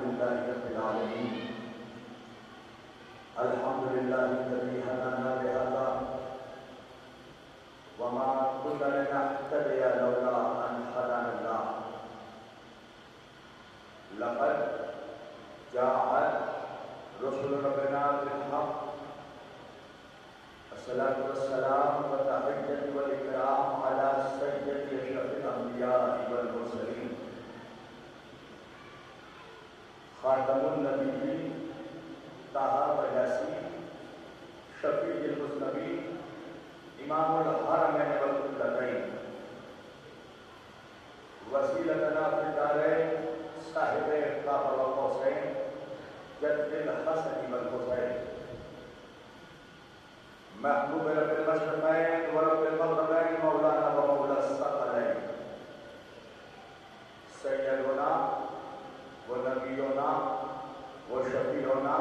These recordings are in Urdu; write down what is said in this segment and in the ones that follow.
لله رب العالمين الحمد لله الذي هدانا لهذا وما كنا لنهتدي لولا أن هدانا الله لقد جاءت رسل ربنا بالحق الصلاة والسلام والتحية والإكرام على سيد أشرف الأنبياء والمرسلين خاتم النبيين طه وياسين شفيع المذنبين إمام الحرمين والقبلتين وسيلتنا في الدارين صاحب القاب والقوسين جد الحسن والحسين محبوب رب المشرقين ورب المغربين مولانا ومولى الثقلين سيدنا ونبينا وشفيعنا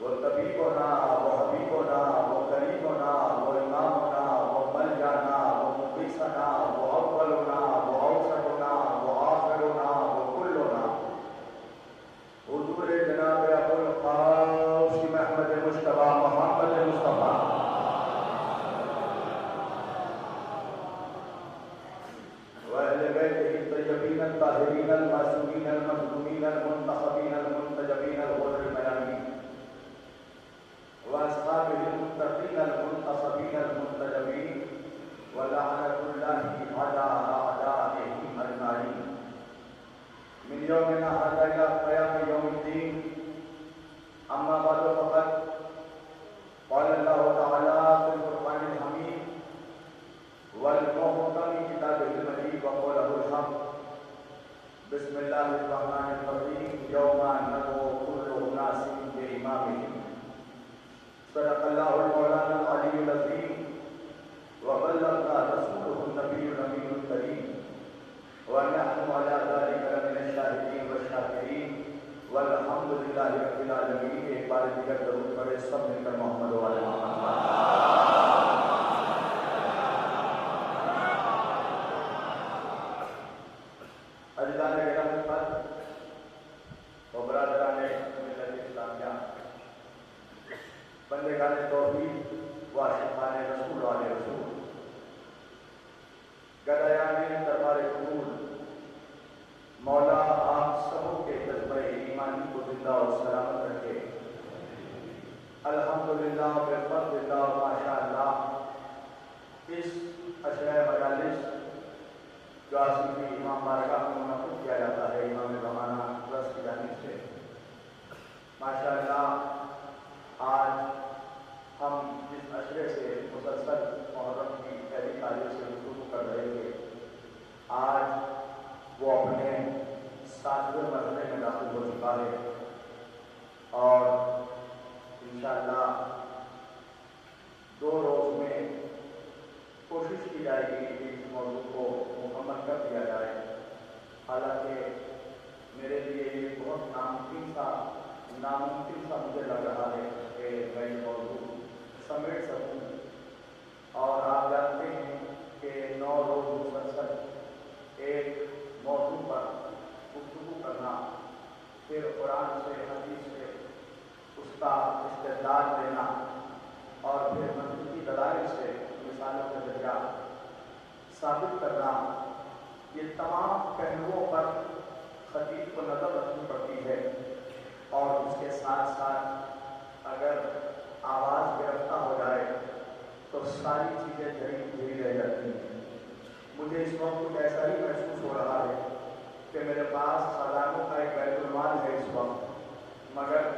وطبيبنا وحبيبنا وكريمنا وإمامنا وملجأنا ومقيسنا وأولنا وأوسطنا وآخرنا وكلنا حضور جناب ابو القاسم احمد مجتبی محمد مصطفیٰ وأهل بيته الطيبين الطاهرين المعصومين المظلومين المنتخبين المنتجبين الغر الميامين وأصحابه المتقين المنتصبين المنتجبين ولعنة الله على أعدائهم أجمعين من يومنا هذا إلى قيام يوم الدين أما بعد فقد قال الله تعالى في القرآن الحميد والمحكم كتابه المجيد وقوله الحق بسم الله الرحمن الرحيم يوم ندعو كل أناس بإمامهم صدق الله المولانا العلي العظيم وبلغنا رسوله النبي الأمين الكريم ونحن على ذلك لمن الشاهدين والشاكرين والحمد لله رب العالمين ایک بار دیگر درود پڑھے سب مل کر محمد و آل محمد عزیزان گرامی پر و برادران ملت اسلامیہ بندگان توحید و عاشقان رسول علیہ رسول گدایان دربار قبول مولا آپ سبوں کے جذبہ ایمانی کو زندہ اور سلامت رکھے الحمدللہ بفضل اللہ ماشاءاللہ اس عشرہ مجالس جو آصفی امام بارگاہ میں منعقد کیا جاتا ہے امام زمانہ ٹرسٹ کی جانب سے ماشاءاللہ آج ہم جس عشرے سے مسلسل محرم کی پہلی تاریخ سے گفتگو کر رہے تھے آج وہ اپنے 7ویں مرحلے میں داخل ہو چکا ہے اور انشاءاللہ 2 روز میں کوشش کی جائے گی کہ اس موضوع کو مکمل کر دیا جائے حالانکہ میرے لیے یہ بہت ناممکن سا مجھے لگ رہا ہے کہ میں یہ موضوع سمیٹ سکوں اور آپ جانتے ہیں کہ 9 روز مسلسل ایک موضوع پر گفتگو کرنا پھر قرآن سے حدیث سے اس کا استدلال دینا اور پھر منطقی دلائل سے مثالوں کے ذریعہ ثابت کرنا یہ تمام پہلوؤں پر خطیب کو نظر رکھنی پڑتی ہے اور اس کے ساتھ ساتھ اگر آواز گرفتہ ہو جائے تو ساری چیزیں دھیری رہ جاتی ہیں مجھے اس وقت کچھ ایسا ہی محسوس ہو رہا ہے کہ میرے پاس خزانوں کا ایک بیت المال ہے اس وقت مگر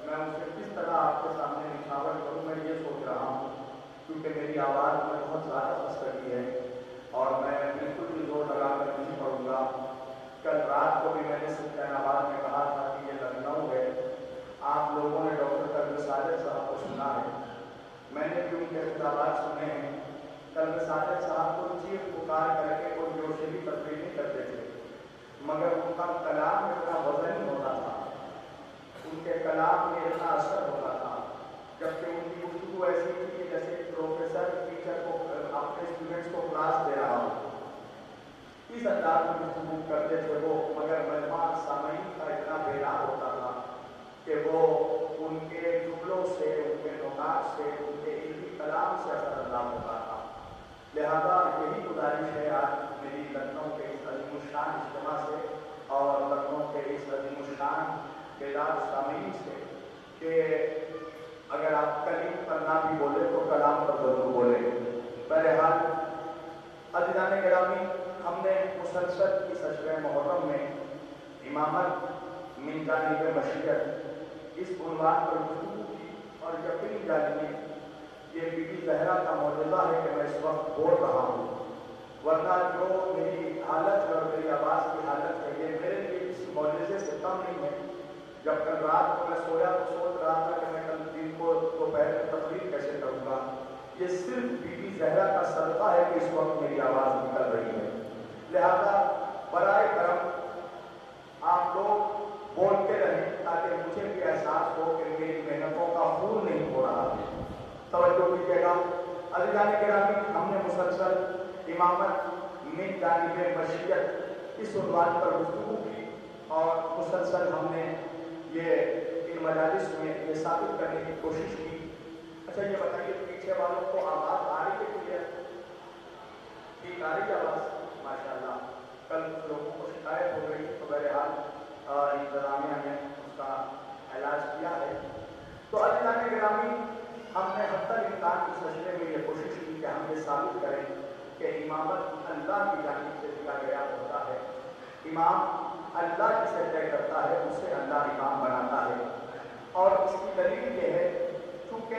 میں اسے کس طرح آپ کے سامنے نچھاور کروں میں یہ سوچ رہا ہوں کیونکہ میری آواز میں بہت زیادہ خستگی ہے اور میں بالکل بھی زور لگا کر نہیں پڑھوں گا کل رات کو بھی میں نے سلطان آباد میں کہا تھا کہ یہ لکھنؤ ہے آپ لوگوں نے ڈاکٹر قلب صادق صاحب کو سنا ہے میں نے بھی ان کے خطابات سنے ہیں قلب صادق صاحب کو چیخ پکار کر کے کوئی جوشی تقریر نہیں کرتے تھے مگر ان کا کلام اتنا وزن ہوتا تھا ان کے کلام میں اتنا اثر ہوتا تھا جبکہ ان کی گفتگو ایسی تھی کہ جیسے پروفیسر ٹیچر کو اپنے اسٹوڈنٹس کو کلاس دے رہا ہو اس انداز میں گفتگو کرتے تھے وہ مگر مہمان سامعین کا اتنا بے خیال ہوتا تھا کہ وہ ان کے جملوں سے، ان کے نکات سے، ان کے علمی کلام سے اثر انداز ہوتا تھا۔ لہذا یہی گزارش ہے آج میری لکھنؤ کے اس عظیم الشان اجتماع سے اور لکھنؤ کے اس عظیم الشان بیدار سامعین سے کہ اگر آپ کلیم پر نہ بھی بولے تو کلام پر ضرور بولے۔ بہرحال عزیزان گرامی، ہم نے مسلسل اس اشرِ محرم میں امامت من جانب مشیت اس عنوان پر گفتگو کی، اور یقین جانیے یہ بی بی زہرا کا معجزہ ہے کہ میں اس وقت بول رہا ہوں، ورنہ جو میری حالت ہے اور میری آواز کی حالت ہے یہ میرے لیے کسی معجزے سے کم نہیں ہے۔ جب کل رات کو میں سویا تو سوچ رہا تھا کہ میں کل دن کو دوپہر میں تقریر کیسے کروں گا۔ یہ صرف بی بی زہرا کا صدقہ ہے کہ اس وقت میری آواز نکل رہی ہے۔ لہذا برائے کرم آپ لوگ بولتے رہیں تاکہ مجھے بھی احساس ہو کہ میری محنتوں کا خون نہیں ہو رہا ہے۔ توجہ کیجیے گا عزیزان گرامی، ہم نے مسلسل امامت من جانب مشیت اس عنوان پر گفتگو کی، اور مسلسل ہم نے یہ ان مجالس میں یہ ثابت کرنے کی کوشش کی۔ اچھا یہ بتائیے پیچھے والوں کو آواز آ رہی ہے کلیئر؟ ٹھیک آ رہی ہے آواز؟ ماشاء اللہ۔ کل کچھ لوگوں کو شکایت ہو گئی تو بہرحال انتظامیہ نے اس کا علاج کیا ہے۔ تو عزیزان گرامی، ہم نے حتی الامکان اس سلسلے میں یہ کوشش کی کہ ہم یہ ثابت کریں کہ امامت اللہ کی جانب سے دیا گیا ہوتا ہے۔ امام اللہ جسے طے کرتا ہے اسے اللہ امام بناتا ہے، اور اس کی دلیل یہ ہے چونکہ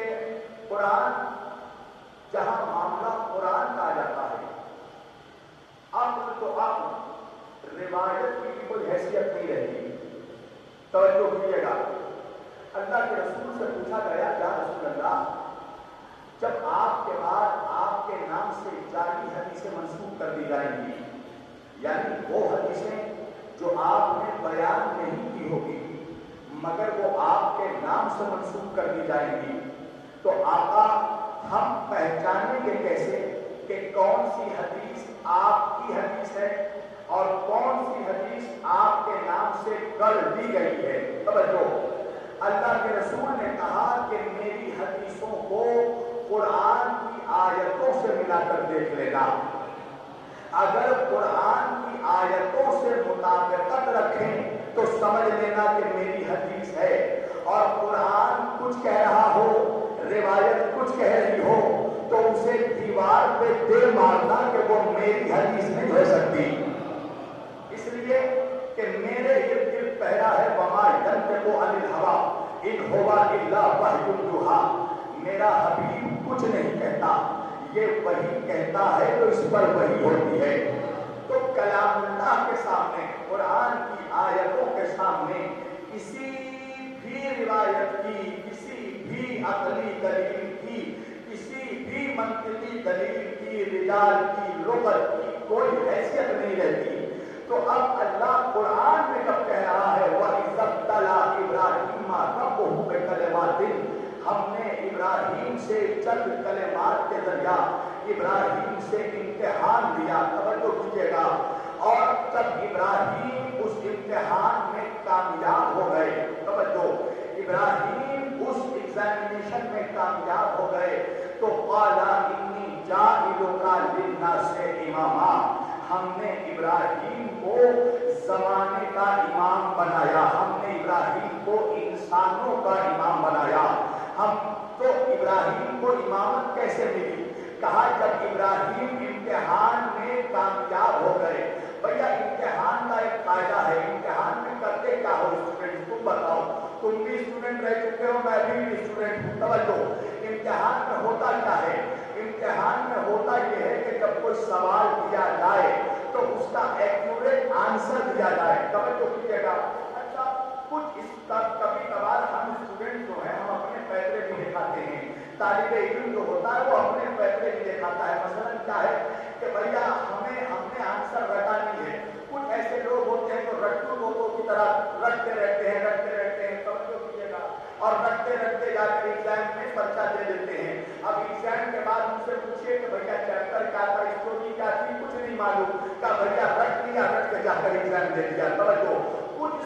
قرآن جہاں معاملہ قرآن کا آ جاتا ہے، عقل تو عقل، روایت کی بھی کوئی حیثیت نہیں رہتی۔ توجہ کیجیے گا، اللہ کے رسول سے پوچھا گیا یا رسول اللہ، جب آپ کے بعد آپ کے نام سے جعلی حدیثیں منسوخ کر دی جائیں گی، یعنی وہ حدیثیں جو آپ نے بیان نہیں کی ہوگی مگر وہ آپ کے نام سے منسوخ کر دی جائیں گی، تو آقا ہم پہچانیں گے کیسے کہ کون سی حدیث آپ کی حدیث ہے اور کون سی حدیث آپ کے نام سے کر دی گئی ہے؟ توجہ، اللہ کے رسول نے کہا کہ میری حدیثوں کو قرآن کی آیتوں سے ملا کر دیکھ لینا، اگر قرآن کی آیتوں سے مطابقت رکھیں تو سمجھ لینا کہ میری حدیث ہے، اور قرآن کچھ کہہ رہا ہو، روایت کچھ کہہ رہی ہو تو اسے دیوار پہ دے مارنا کہ وہ میری حدیث نہیں ہو سکتی، اس لیے کہ میرے ارد گرد پہرا ہے وما ینطق عن الہوی ان ہوا الا وحی یوحی، میرا حبیب کچھ نہیں کہتا، یہ وحی کہتا ہے تو اس پر وحی ہوتی ہے۔ تو کلام اللہ کے سامنے، قرآن کی آیتوں کے سامنے کسی بھی روایت کی، کسی بھی عقلی دلیل کی، کسی بھی منطقی دلیل کی، رجال کی، لغت کی کوئی حیثیت نہیں رہتی۔ تو اب اللہ قرآن میں جب کہہ رہا ہے وَإِذِ ابْتَلَىٰ إِبْرَاهِيمَ رَبُّهُ بِكَلِمَاتٍ، ہم نے ابراہیم سے چند کلمات کے ذریعہ ابراہیم سے امتحان لیا۔ توجہ کیجیے گا، اور جب ابراہیم اس امتحان میں کامیاب ہو گئے، توجہ، ابراہیم اس ایگزامینیشن میں کامیاب ہو گئے تو قَالَ إِنِّي جَاعِلُكَ لِلنَّاسِ إِمَامًا، ہم نے ابراہیم کو زمانے کا امام بنایا، ہم نے ابراہیم کو انسانوں کا امام بنایا۔ ہم تو ابراہیم کو امامت کیسے ملی؟ کہا جب ابراہیم امتحان میں کامیاب ہو گئے۔ بھیا امتحان کا ایک قاعدہ ہے، امتحان میں کرتے کیا ہو اسٹوڈنٹ؟ تم بتاؤ، تم بھی اسٹوڈنٹ رہ چکے ہو، میں بھی اسٹوڈنٹ ہوں۔ توجہ، امتحان میں ہوتا کیا ہے؟ امتحان میں ہوتا یہ ہے کہ جب کوئی سوال دیا جائے تو اس کا ایکوریٹ آنسر دیا جائے۔ توجہ کیجیے گا، اچھا کچھ اس کا کبھی کبھار ہم اسٹوڈنٹ جو ہیں ہم اپنے فیصلے بھی دکھاتے ہیں، طالب علم جو ہوتا ہے وہ اپنے فیصلے بھی دکھاتا ہے۔ مثلا کیا ہے کہ بھیا ہم نے آنسر رٹا نہیں ہے، کچھ ایسے لوگ ہوتے ہیں جو رٹو لوگوں کی طرح رٹتے رہتے ہیں، توجہ کیجیے گا، اور رٹتے جا کر ایگزام میں پرچہ دے دیتے ہیں۔ اب ایگزام کے بعد ان سے پوچھیے کہ بھیا چیپٹر کیا تھا، اسٹوری کیا تھی، کچھ نہیں معلوم، کہ بھیا رٹ لیا، رٹ کے جا کر ایگزام دے دیا۔ توجہ، کچھ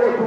O2,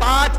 5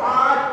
5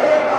1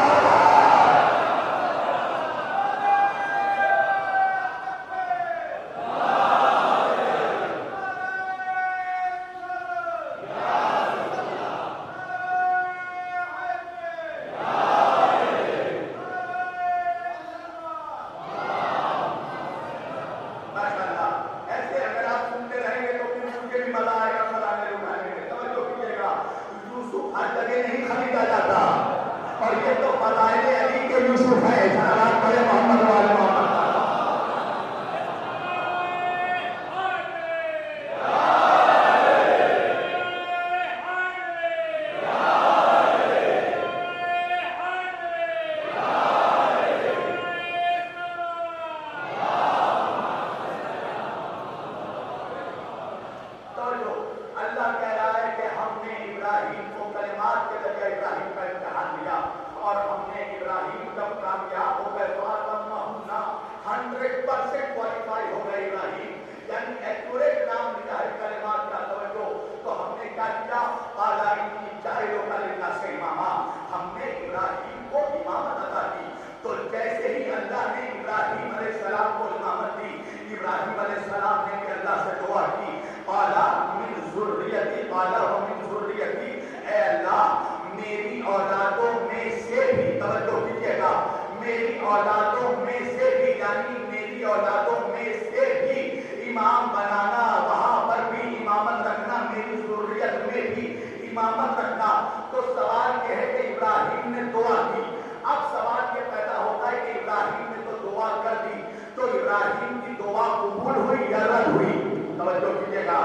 امام بنانا، وہاں پر بھی امامت رکھنا، میری ذریت میں بھی امامت رکھنا۔ تو سوال یہ ہے کہ ابراہیم نے دعا کی، اب سوال یہ پیدا ہوتا ہے کہ ابراہیم نے تو دعا کر دی، تو ابراہیم کی دعا قبول ہوئی یا رد ہوئی؟ توجہ کیجیے گا،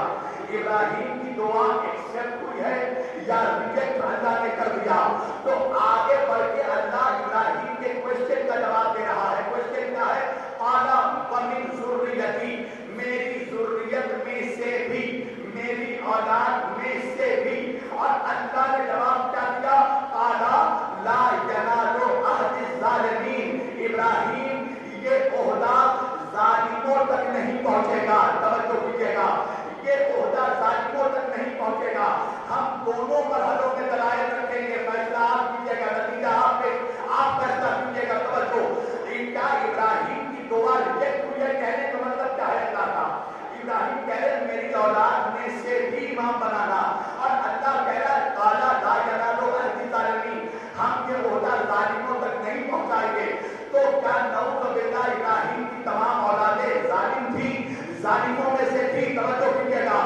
ابراہیم کی دعا ایکسپٹ ہوئی ہے یا ریجیکٹ اللہ نے کر دیا؟ تو آگے بڑھ کے اللہ ابراہیم کے کوشچن کا جواب دے رہا ہے۔ کوشچن کیا ہے؟ قال ومن ذریتی، میری ذریت میں سے بھی، میری اولاد میں سے بھی۔ اور اللہ نے جواب کیا دیا؟ قال لا ینال عہد الظالمین، ابراہیم یہ عہدہ ظالموں تک نہیں پہنچے گا۔ توجہ کیجیے گا، یہ عہدہ ظالموں تک نہیں پہنچے گا۔ ہم دونوں مرحلوں میں دلائل رکھیں گے، فیصلہ آپ کیجیے گا، نتیجہ آپ فیصلہ کیجیے گا۔ توجہ، کیا ابراہیم کی دعا ریجیکٹ ہوئی ہے؟ کہنے کا مطلب کیا ہے اللہ کا؟ ابراہیم کہہ رہے ہیں میری اولاد میں سے بھی امام بنانا، اور اللہ کہہ رہا ہے قال لا ینال عہد الظالمین، ہم یہ عہدہ ظالموں تک نہیں پہنچائیں گے۔ تو کیا نعوذ باللہ ابراہیم کی تمام اولادیں ظالم تھی، ظالموں میں سے تھی؟ توجہ کیجیے گا،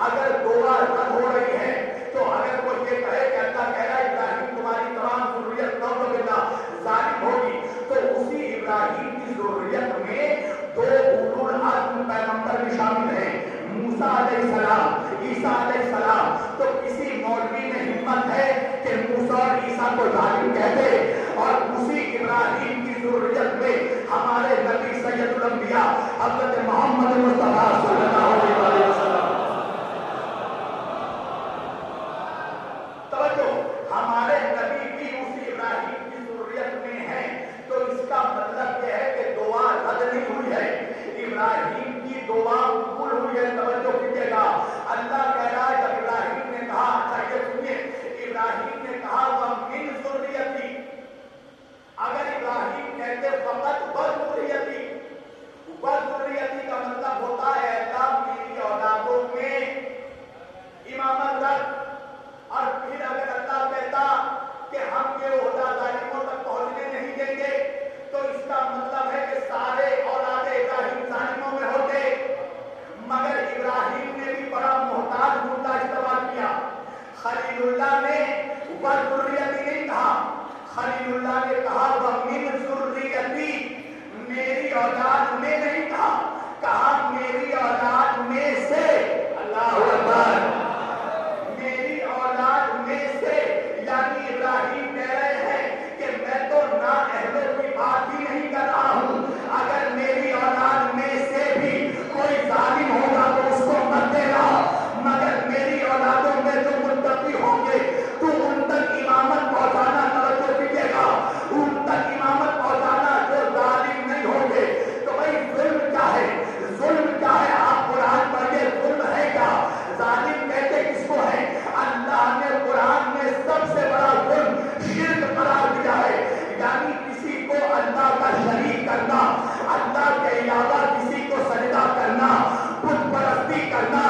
اگر دعا رد ہو رہی ہے تو اگر کوئی یہ کہے کہ اللہ کہہ رہا ہے ابراہیم تمہاری تمام ذریت نعوذ باللہ ظالم ہوگی، تو اسی ابراہیم کی ذریت میں دو اولو العزم پیغمبر بھی شامل ہیں، موسیٰ علیہ السلام، عیسیٰ علیہ السلام۔ تو کسی مولوی میں ہمت ہے کہ موسیٰ اور عیسیٰ کو ظالم کہتے، اور اسی ابراہیم کی ذریت میں ہمارے نبی سید الانبیاء حضرت محمد مصطفیٰ صلی اللہ علیہ وسلم، توجہ، ہمارے نبی بھی اسی ابراہیم کی ذریت میں ہیں۔ تو اس کا مطلب یہ ہے کہ دعا رد نہیں ہوئی ہے، ابراہیم کی دعا قبول ہوئی ہے۔ توجہ کیجیے گا، اللہ کہہ رہا ہے جب ابراہیم نے کہا، اچھا یہ سنیے، ابراہیم نے کہا وَمِن ذُرِّيَّتِي، اگر ابراہیم کہتے فقط وَذُرِّيَّتِي، وَذُرِّيَّتِي کا مطلب ہوتا ہے اللہ میری اولادوں میں امامت رکھ، اور پھر اگر اللہ کہتا کہ ہم یہ عہدہ ظالموں تک پہنچنے نہیں دیں گے، تو اس کا مطلب ہے کہ سارے اولاد ابراہیم ظالموں میں ہوتے۔ مگر ابراہیم نے بھی بڑا محتاط مدعا استعمال کیا، خلیل اللہ نے وَذُرِّيَّتِي نہیں کہا، خلیل اللہ نے کہا وَمِن ذُرِّيَّتِي، میری اولاد میں نہیں کہا، کہا میری اولاد میں سے۔ اللہ اکبر، میری اولاد میں سے، یعنی ابراہیم کہہ رہے ہیں کہ میں تو نااہل کی بات ہی نہیں کر رہا ہوں، اگر میری اولاد میں سے بھی کوئی ظالم ہوگا تو اس کو مت دینا، مگر میری اولادوں میں جو متقی ہوں گے تو ان تک امامت پہنچانا۔ توجہ کیجیے گا، ان تک امامت پہنچانا جو ظالم نہیں ہوں گے۔ تو بھائی ظلم کیا ہے؟ ظلم کیا ہے؟ آپ قرآن پڑھیے، ظلم ہے کیا؟ ظالم کہتے کس کو ہے؟ اللہ نے قرآن میں سب سے بڑا ظلم شرک قرار دیا ہے، یعنی کسی کو اللہ کا شریک کرنا، اللہ کے علاوہ کسی کو سجدہ کرنا، بت پرستی کرنا،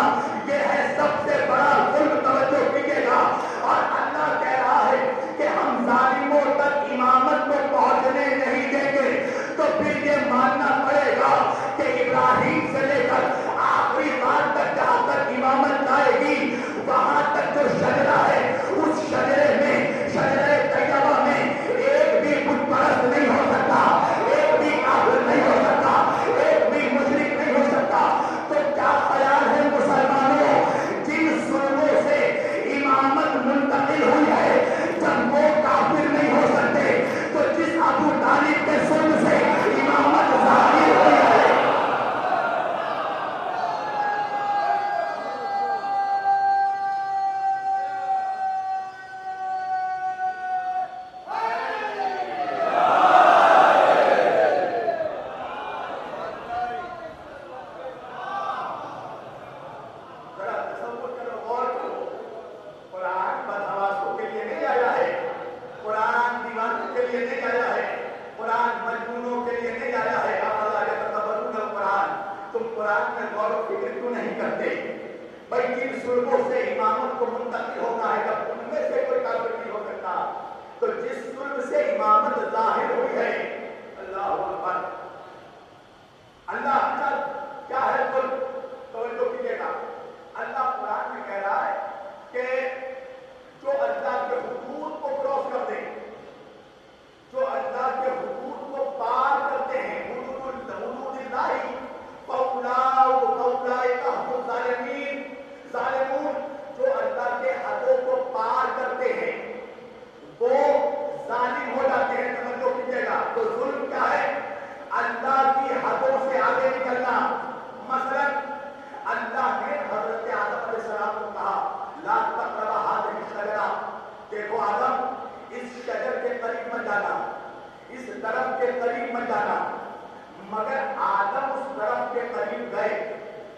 یہ ہے سب سے بڑا ظلم۔ توجہ کیجیے گا، اور اللہ کہہ رہا ہے کہ ہم ظالموں تک امامت کو پہنچنے نہیں دیں گے۔ تو پھر یہ ماننا پڑے گا کہ ابراہیم سے لے کر آخری بات تک جہاں تک امامت جائے گی، وہاں تک جو شجرہ ہے، اس شجرے میں، شجرہ طیبہ میں ایک بھی بت پرست نہیں ہو سکتا، ایک بھی کافر نہیں ہو سکتا، ایک بھی مشرک نہیں ہو سکتا۔ تو کیا خیال ہے مسلمانوں، جن ظلموں سے امامت منتقل ہوئی ہے، جب وہ کافر نہیں ہو سکتے، تو جس ابو طالب کے ظلم سے امامت ظاہر ہوئی ہے، تو جس ظلم سے امامت ظاہر ہوئی ہے، اللہ اکبر، اللہ کیا ہے ظلم؟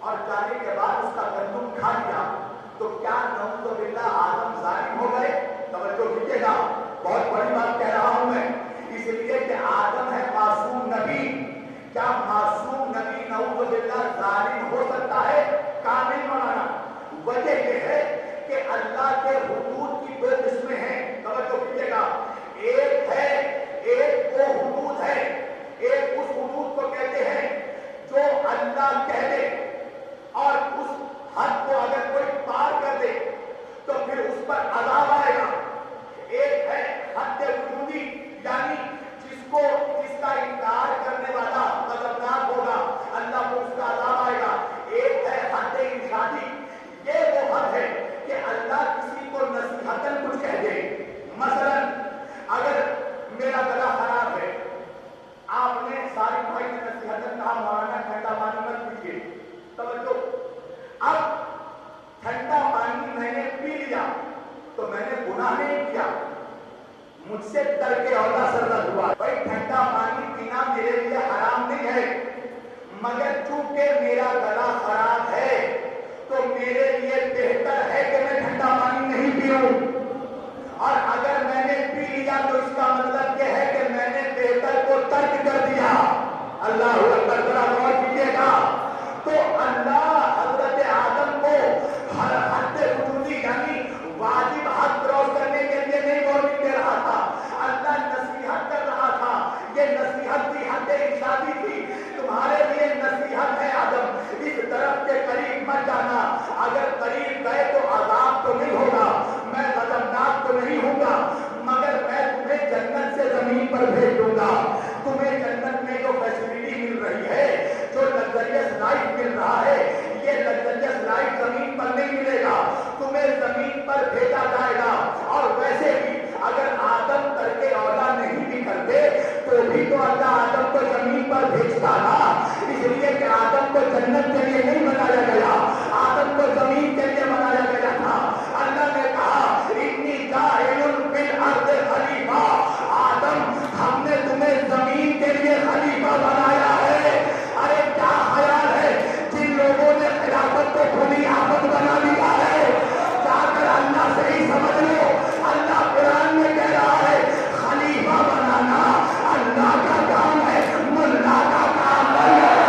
اور جانے کے بعد اس کا گندم کھا لیا تو کیا نعوذ باللہ آدم ظالم ہو گئے؟ توجہ کیجیے گا، بہت بڑی بات کہہ رہا ہوں میں، اس لیے کہ آدم ہے معصوم نبی. کیا معصوم نبی نعوذ باللہ ظالم ہو سکتا ہے؟ کامل مولانا. وجہ یہ ہے کہ اللہ کے حدود کی دو قسمیں ہیں، توجہ کیجیے گا. ایک وہ حدود ہے، ایک اس حدود کو کہتے ہیں جو اللہ کہہ دے اور اس حد کو اگر کوئی پار کر دے تو پھر اس پر عذاب آئے گا. ایک ہے حد وجودی، یعنی جس کا انکار کرنے والا غضبناک ہوگا، اللہ کو اس کا عذاب آئے گا. ایک ہے حد ارشادی، یہ وہ حد ہے کہ اللہ کسی کو نصیحتاً کچھ کہہ دے. مثلا اگر میرا گلا خراب ہے، آپ نے ساری بھائی نے نصیحتاً کہا مولانا ٹھنڈا پانی مت پیجیے. توجہ، اب ٹھنڈا پانی میں نے پی لیا تو میں نے گناہ نہیں کیا، مجھ سے ترک اولا سرزد ہوا. بھائی ٹھنڈا پانی پینا میرے لیے حرام نہیں ہے، مگر چونکہ میرا گلا خراب ہے تو میرے لیے بہتر ہے کہ میں ٹھنڈا پانی نہیں پیوں. اور اگر میں نے پی لیا تو اس کا مطلب یہ ہے کہ میں نے بہتر کو ترک کر دیا. اللہ اکبر، ذرا غور کیجیے گا. تو اللہ حضرت آدم کو ہر حد وجودی یعنی واجب حد کراس کرنے کے لیے نہیں وارننگ دے رہا تھا، اللہ نصیحت کر رہا تھا. یہ نصیحت کی حد ارشادی تھی، تمہارے لیے نصیحت ہے آدم، اس طرف کے قریب مت جانا. اگر قریب گئے تو عذاب تو نہیں ہوگا، میں غضبناک تو نہیں ہوں گا، مگر میں تمہیں جنت سے زمین پر بھیج دوں گا. تمہیں جنت میں جو فیسلٹی مل رہی ہے، جو لگزریس لائف مل رہا ہے، یہ لگزریس لائف زمین پر نہیں ملے گا، تمہیں زمین پر بھیجا جائے گا. اور ویسے بھی اگر آدم ترک اولا نہیں بھی کرتے تو بھی تو اللہ آدم کو زمین پر بھیجتا نا. اس لیے کہ آدم کو جنت کے لیے نہیں بنایا گیا، آدم کو زمین کے لیے بنایا گیا تھا. اللہ نے کہا انی جاعل فی الارض خلیفہ، آدم ہم نے تمہیں زمین کے لیے خلیفہ بنایا ہے. ارے کیا خیال ہے جن لوگوں نے خلافت کو کھلی آفت بنا لیا ہے، جا کر اللہ سے ہی سمجھ لو. اللہ قرآن میں کہہ رہا ہے خلیفہ بنانا اللہ کا کام ہے، ملا کا کام نہیں ہے.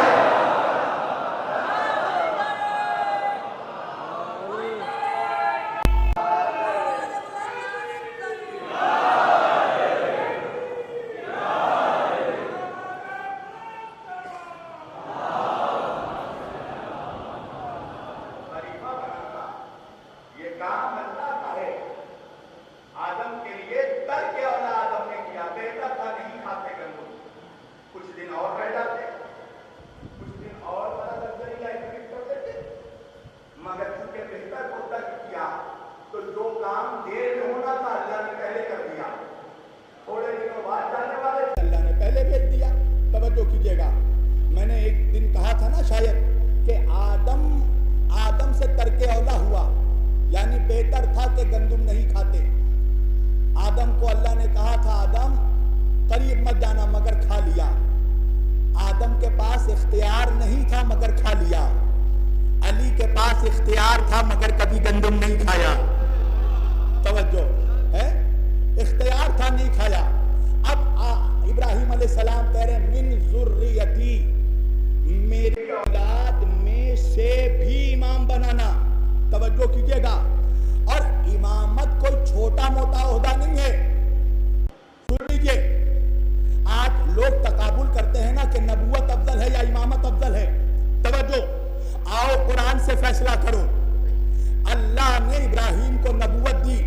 اختیار تھا مگر کبھی گندم نہیں کھایا. توجہ ہے، اختیار تھا نہیں کھایا. اب ابراہیم علیہ السلام کہہ رہے ہیں من ذریتی، میری اولاد میں سے بھی امام بنانا. توجہ کیجئے گا. اور امامت کوئی چھوٹا موٹا عہدہ نہیں ہے. سن لیجئے، آج لوگ تقابل کرتے ہیں نا کہ نبوت افضل ہے یا امامت افضل ہے. توجہ، آؤ قرآن سے فیصلہ کرو. اللہ نے ابراہیم کو نبوت دی.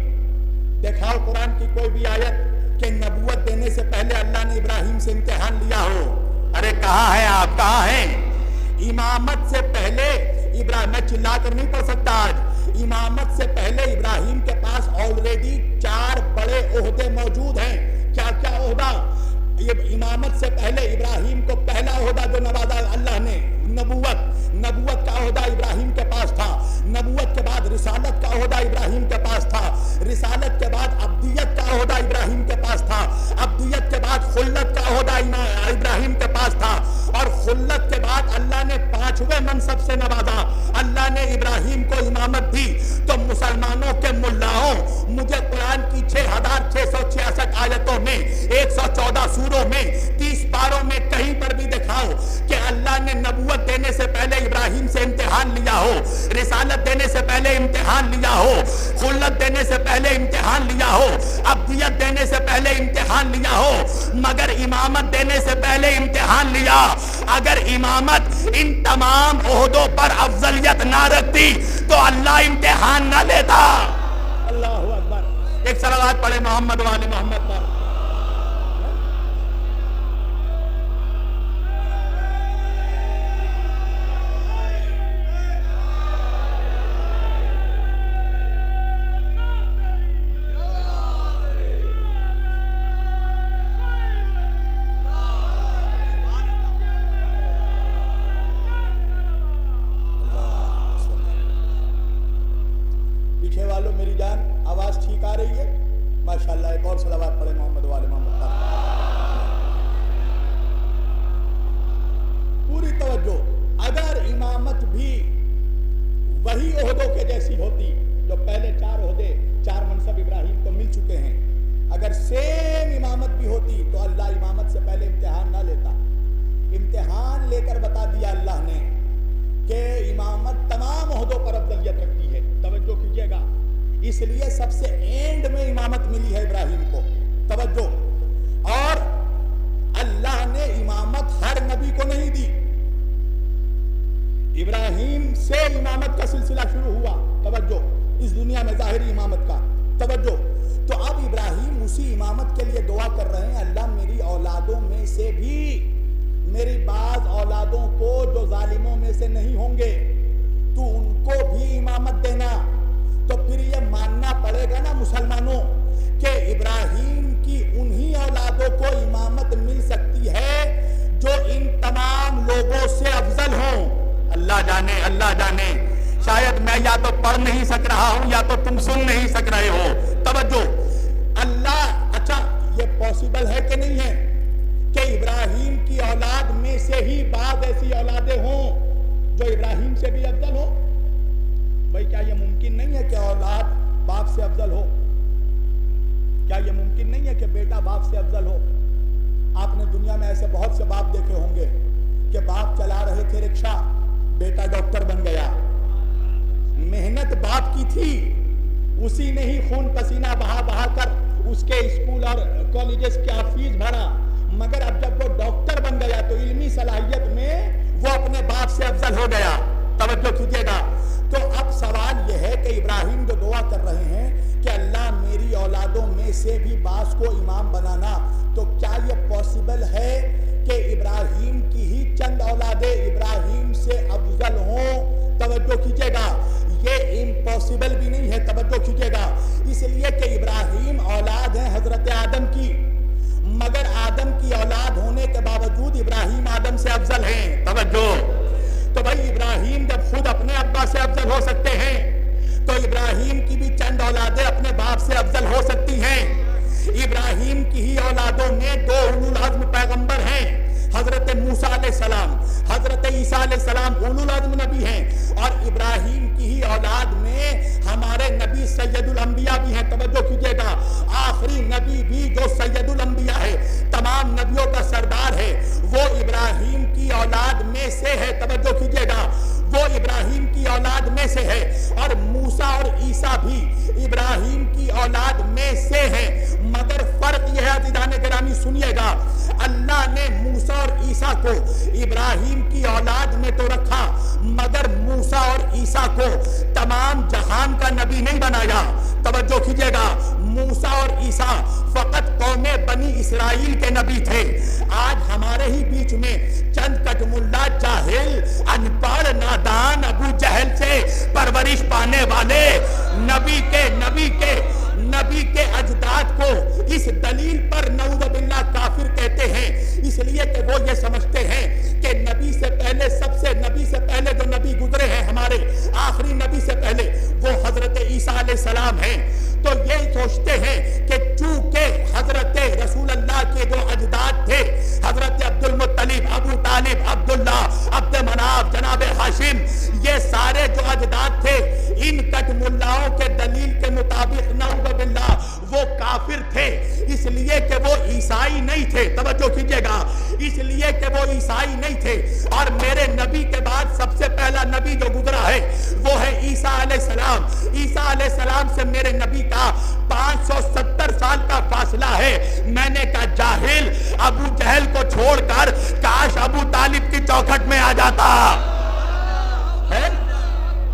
دکھاؤ قرآن کی کوئی بھی آیت کہ نبوت دینے سے پہلے اللہ نے ابراہیم سے امتحان لیا ہو. ارے کہاں ہیں آپ، کہاں ہیں؟ امامت سے پہلے ابراہیم، میں چلا کر نہیں پڑھ سکتا آج، امامت سے پہلے ابراہیم کے پاس آلریڈی 4 بڑے عہدے موجود ہیں. کیا کیا عہدہ؟ امامت سے پہلے ابراہیم کو پہلا عہدہ جو نوازا اللہ نے، نبوت کا عہدہ ابراہیم کے پاس تھا. نبوت کے بعد رسالت کا عہدہ ابراہیم کے پاس تھا، رسالت کے بعد عبدیت کا عہدہ ابراہیم کے پاس تھا، عبدیت کے بعد خلت کا عہدہ ابراہیم کے پاس تھا، اور خلت کے بعد اللہ نے 5ویں منصب سے نوازا، اللہ نے ابراہیم کو امامت دی۔ تو مسلمانوں کے ملاؤں، مجھے قرآن کی 6666 آیتوں میں 114 سوروں میں 30 پاروں میں کہیں پر بھی دکھاؤ کہ اللہ نے نبوت دینے سے پہلے ابراہیم سے امتحان لیا ہو، رسالت دینے سے پہلے امتحان لیا ہو، خلت دینے سے پہلے امتحان لیا ہو، عبدیت دینے سے پہلے امتحان لیا ہو، مگر امامت دینے سے پہلے امتحان لیا۔ اگر امامت ان تمام عہدوں پر افضلیت نہ رکھتی تو اللہ امتحان نہ لیتا۔ اللہ اکبر، ایک صلوات پڑھے محمد وآل محمد پر۔ پیچھے والوں میری جان آواز ٹھیک آ رہی ہے؟ ماشاءاللہ، ایک اور صلوات پڑھے محمد وآل محمد پر۔ پوری توجہ، اگر امامت بھی وہی عہدوں کے جیسی ہوتی جو پہلے 4 عہدے 4 منصب ابراہیم کو مل چکے ہیں، اگر سیم امامت بھی ہوتی تو اللہ امامت سے پہلے امتحان نہ لیتا۔ امتحان لے کر بتا دیا اللہ نے کہ امامت تمام عہدوں پر افضلیت رکھتی ہے۔ توجہ کیجئے گا، اس لیے سب سے اینڈ میں امامت ملی ہے ابراہیم کو۔ توجہ، اور اللہ نے امامت ہر نبی کو نہیں دی، ابراہیم سے امامت کا سلسلہ شروع ہوا۔ توجہ، اس دنیا میں ظاہری امامت کا۔ توجہ، تو اب ابراہیم اسی امامت کے لیے دعا کر رہے ہیں، اللہ میری اولادوں میں سے بھی، میری بعض اولادوں کو جو ظالموں میں سے نہیں ہوں گے، تو ان کو بھی امامت دینا۔ تو پھر یہ ماننا پڑے گا نا مسلمانوں کہ ابراہیم کی انہی اولادوں کو امامت مل سکتی ہے جو ان تمام لوگوں سے افضل ہوں۔ اللہ جانے، اللہ جانے، شاید میں یا تو پڑھ نہیں سک رہا ہوں یا تو تم سن نہیں سک رہے ہو۔ توجہ، اللہ، اچھا یہ پاسبل ہے کہ نہیں ہے کہ ابراہیم کی اولاد میں سے ہی بعض ایسی اولادیں ہوں جو ابراہیم سے بھی افضل ہو؟ بھائی کیا یہ ممکن نہیں ہے کہ اولاد باپ سے افضل ہو؟ کیا یہ ممکن نہیں ہے کہ بیٹا باپ سے افضل ہو؟ آپ نے دنیا میں ایسے بہت سے باپ دیکھے ہوں گے کہ باپ چلا رہے تھے رکشہ، بیٹا ڈاکٹر بن گیا۔ محنت باپ کی تھی، اسی نے ہی خون پسینہ بہا بہا کر اس کے اسکول اور کالجز کا فیس بھرا، مگر اب جب وہ ڈاکٹر بن گیا تو علمی صلاحیت میں وہ اپنے باپ سے افضل ہو گیا۔ توجہ کیجیے گا، تو اب سوال یہ ہے کہ ابراہیم جو دعا کر رہے ہیں کہ اللہ میری اولادوں میں سے بھی بعض کو امام بنانا، تو کیا یہ پاسبل ہے کہ ابراہیم کی ہی چند اولادیں ابراہیم سے افضل ہوں؟ توجہ کیجیے گا، یہ امپاسبل بھی نہیں ہے۔ توجہ کیجیے گا، اس لیے کہ ابراہیم اولاد ہیں حضرت آدم کی، مگر آدم کی اولاد ہونے کے باوجود ابراہیم آدم سے افضل ہیں۔ توجہ، تو بھائی ابراہیم جب خود اپنے ابا سے افضل ہو سکتے ہیں تو ابراہیم کی بھی چند اولادیں اپنے باپ سے افضل ہو سکتی ہیں۔ ابراہیم کی ہی اولادوں میں 2 اولو العزم پیغمبر ہیں، حضرت موسیٰ علیہ السلام، حضرت عیسیٰ علیہ السلام اولو العزم نبی ہیں، اور ابراہیم کی ہی اولاد میں ہمارے نبی سید الانبیاء بھی ہیں۔ توجہ کیجیے گا، آخری نبی بھی جو سید الانبیاء ہے، تمام نبیوں کا سردار ہے، وہ ابراہیم کی اولاد میں سے ہے۔ توجہ کیجیے گا، وہ ابراہیم کی اولاد میں سے ہے، اور موسیٰ اور عیسیٰ بھی ابراہیم کی اولاد میں سے ہیں، مگر فرق یہ ہے عزیزان گرامی سنیے گا، اللہ نے موسیٰ اور عیسیٰ کو ابراہیم کی اولاد میں تو رکھا، مگر موسیٰ اور عیسیٰ کو تمام جہان کا نبی نہیں بنایا۔ توجہ کیجیے گا، موسیٰ اور عیسیٰ فقط قوم بنی اسرائیل کے نبی تھے۔ آج ہمارے ہی بیچ میں چند کٹ ملا جاہل ان پڑھ نادان ابو جہل سے پرورش پانے والے نبی کے اجداد کو اس دلیل پر نعوذ باللہ کافر کہتے ہیں، اس لیے کہ وہ یہ سمجھتے ہیں کہ نبی سے پہلے جو نبی گزرے ہیں ہمارے آخری نبی سے پہلے وہ حضرت عیسیٰ علیہ السلام ہیں، تو یہ سوچتے ہیں کہ چونکہ حضرت رسول اللہ کے جو اجداد تھے، حضرت عبد المطلب، ابو طالب، عبداللہ، عبد مناف، جناب ہاشم، یہ سارے جو اجداد تھے، ان کٹ ملاؤں کے دلیل کے مطابق نعوذ باللہ وہ کافر تھے، اس لیے کہ وہ عیسائی نہیں تھے. توجہ کیجئے گا، اس لیے کہ وہ عیسائی نہیں تھے. اور میرے نبی کے بعد سب سے پہلا نبی جو گزرا ہے وہ ہے عیسیٰ علیہ السلام. عیسیٰ علیہ السلام سے میرے نبی کا 570 سال کا فاصلہ ہے. میں نے کہا جاہل، ابو جہل کو چھوڑ کر کاش ابو طالب کی چوکھٹ میں آ جاتا ہے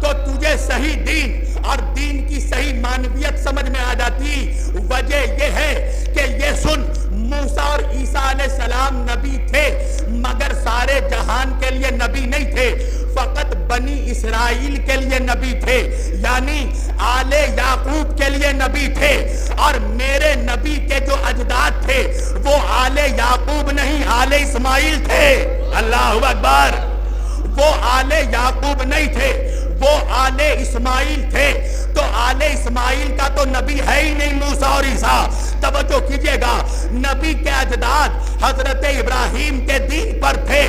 تو تجھے صحیح دین اور دین کی صحیح معنویت سمجھ میں آ جاتی. وجہ یہ ہے کہ یہ سن، موسیٰ اور عیسیٰ علیہ السلام نبی تھے مگر سارے جہان کے لیے نبی نہیں تھے، فقط بنی اسرائیل کے لیے نبی تھے، یعنی آل یعقوب کے لیے نبی تھے. اور میرے نبی کے جو اجداد تھے وہ آل یعقوب نہیں، آل اسماعیل تھے. اللہ اکبر. وہ آل یعقوب نہیں تھے، وہ آل اسماعیل تھے. تو آل اسماعیل کا تو نبی ہے ہی نہیں موسیٰ اور عیسیٰ. توجہ کیجئے گا، نبی کے اجداد حضرت ابراہیم کے دین پر تھے.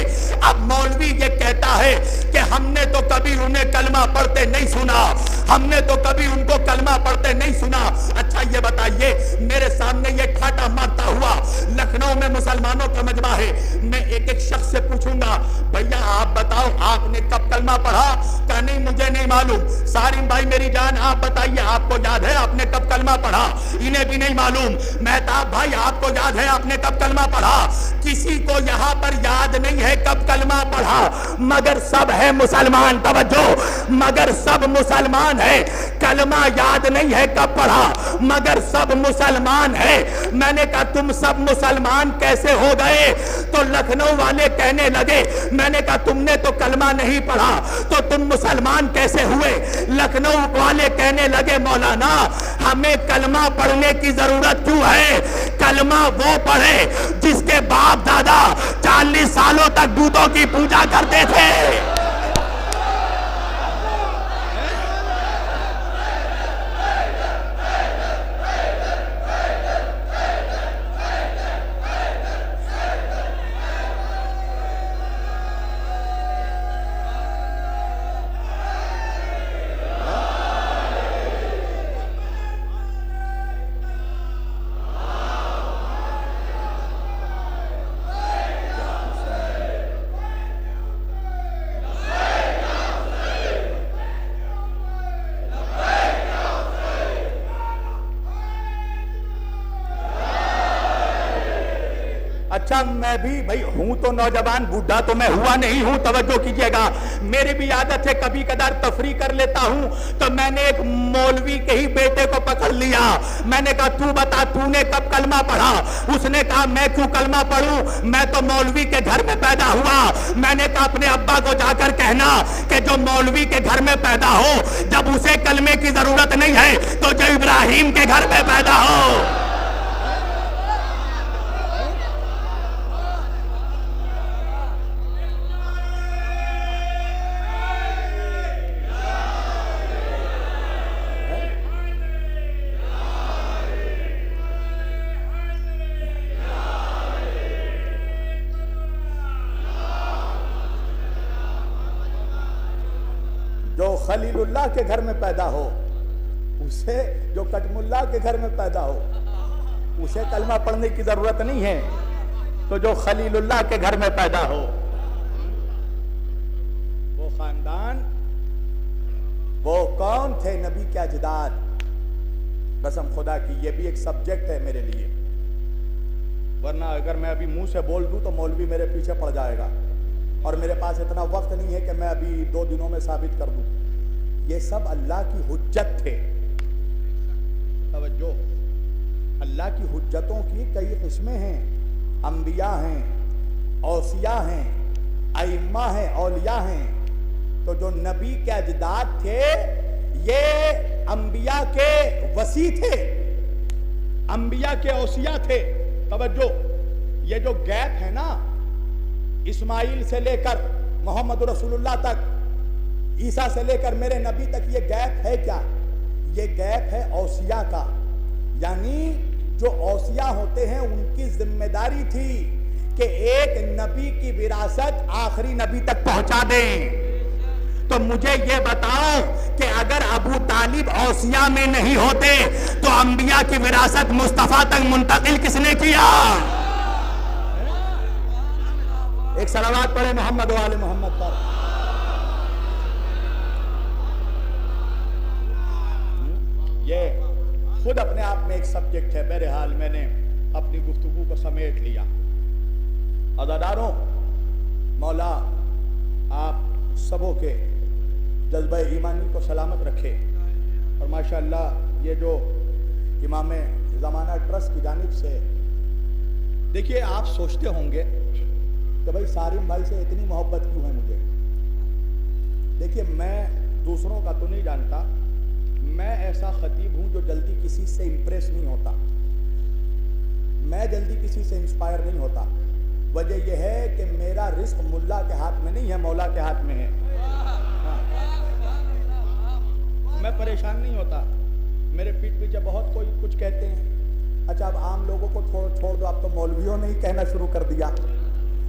اب مولوی یہ کہتا ہے کہ ہم نے تو کبھی انہیں کلمہ پڑھتے نہیں سنا، ہم نے تو کبھی ان کو کلمہ پڑھتے نہیں سنا. اچھا یہ بتائیے، میرے سامنے یہ ٹھاٹا مارتا ہوا لکھنؤ میں مسلمانوں کا مجمع ہے، میں ایک ایک شخص سے پوچھوں گا بھیا آپ بتاؤ آپ نے کب کلمہ پڑھا؟ کہا نہیں مجھے نہیں معلوم. سارم بھائی میری جان آپ بتائیے آپ کو یاد ہے آپ نے کب کلمہ پڑھا؟ انہیں بھی نہیں معلوم. مہتاب بھائی آپ کو یاد ہے آپ نے کب کلمہ پڑھا؟ کسی کو یہاں پر یاد نہیں ہے کب کلمہ پڑھا، مگر سب ہے مسلمان. توجہ، مگر سب مسلمان ہے. کلمہ یاد نہیں ہے کب پڑھا مگر سب مسلمان ہے. میں نے کہا تم سب مسلمان کیسے ہو گئے؟ تو لکھنؤ والے کہنے لگے، میں نے کہا تم نے تو کلمہ نہیں پڑھا تو تم مسلمان کیسے ہوئے؟ لکھنؤ والے کہنے لگے مولانا ہمیں کلمہ پڑھنے کی ضرورت کیوں ہے؟ کلمہ وہ پڑھے جس کے باپ دادا 40 سالوں تک بتوں کی پوجا کرتے تھے. اچھا میں بھی بھائی ہوں تو نوجوان، بوڑھا تو میں ہوا نہیں ہوں. توجہ کیجئے گا، میری بھی عادت ہے کبھی کدار تفریح کر لیتا ہوں. تو میں نے ایک مولوی کے ہی بیٹے کو پکڑ لیا. میں نے کہا تو بتا تو نے کب کلمہ پڑھا؟ اس نے کہا میں کیوں کلمہ پڑھوں، میں تو مولوی کے گھر میں پیدا ہوا. میں نے کہا اپنے ابا کو جا کر کہنا کہ جو مولوی کے گھر میں پیدا ہو جب اسے کلمے کی ضرورت نہیں ہے تو جو ابراہیم کے گھر میں پیدا ہو. جو خلیل اللہ کے گھر میں پیدا ہو اسے، جو کٹم اللہ کے گھر میں پیدا ہو اسے کلمہ پڑھنے کی ضرورت نہیں ہے. تو جو خلیل اللہ کے گھر میں پیدا ہو وہ خاندان، وہ کون تھے نبی کے اجداد. قسم خدا کی یہ بھی ایک سبجیکٹ ہے میرے لیے، ورنہ اگر میں ابھی منہ سے بول دوں تو مولوی میرے پیچھے پڑ جائے گا اور میرے پاس اتنا وقت نہیں ہے کہ میں ابھی 2 دنوں میں ثابت کر دوں. یہ سب اللہ کی حجت تھے. توجہ، اللہ کی حجتوں کی کئی قسمیں ہیں. انبیاء ہیں، اوصیاء ہیں، ائمہ ہیں، اولیاء ہیں. تو جو نبی کے اجداد تھے یہ انبیاء کے وصی تھے، انبیاء کے اوصیاء تھے. توجہ، یہ جو گیپ ہے نا اسماعیل سے لے کر محمد رسول اللہ تک، عیسیٰ سے لے کر میرے نبی تک یہ گیپ ہے کیا؟ یہ گیپ ہے اوصیاء کا، یعنی جو اوصیاء ہوتے ہیں ان کی ذمہ داری تھی کہ ایک نبی کی وراثت آخری نبی تک پہنچا دیں۔ تو مجھے یہ بتاؤ کہ اگر ابو طالب اوصیاء میں نہیں ہوتے تو انبیاء کی وراثت مصطفیٰ تک منتقل کس نے کیا؟ ایک صلوات پڑھے محمد و آل محمد پر۔ یہ خود اپنے آپ میں ایک سبجیکٹ ہے، بہرحال میں نے اپنی گفتگو کو سمیٹ لیا۔ عزاداروں، مولا آپ سبوں کے جذبہ ایمانی کو سلامت رکھے، اور ماشاءاللہ یہ جو امام زمانہ ٹرسٹ کی جانب سے، دیکھیے آپ سوچتے ہوں گے کہ بھائی سارم بھائی سے اتنی محبت کیوں ہے مجھے؟ دیکھیے میں دوسروں کا تو نہیں جانتا، میں ایسا خطیب ہوں جو جلدی کسی سے امپریس نہیں ہوتا، میں جلدی کسی سے انسپائر نہیں ہوتا۔ وجہ یہ ہے کہ میرا رزق ملا کے ہاتھ میں نہیں ہے، مولا کے ہاتھ میں ہے۔ میں پریشان نہیں ہوتا، میرے پیٹ پیچھے بہت کوئی کچھ کہتے ہیں، اچھا اب عام لوگوں کو چھوڑ دو، اب تو مولویوں نے ہی کہنا شروع کر دیا۔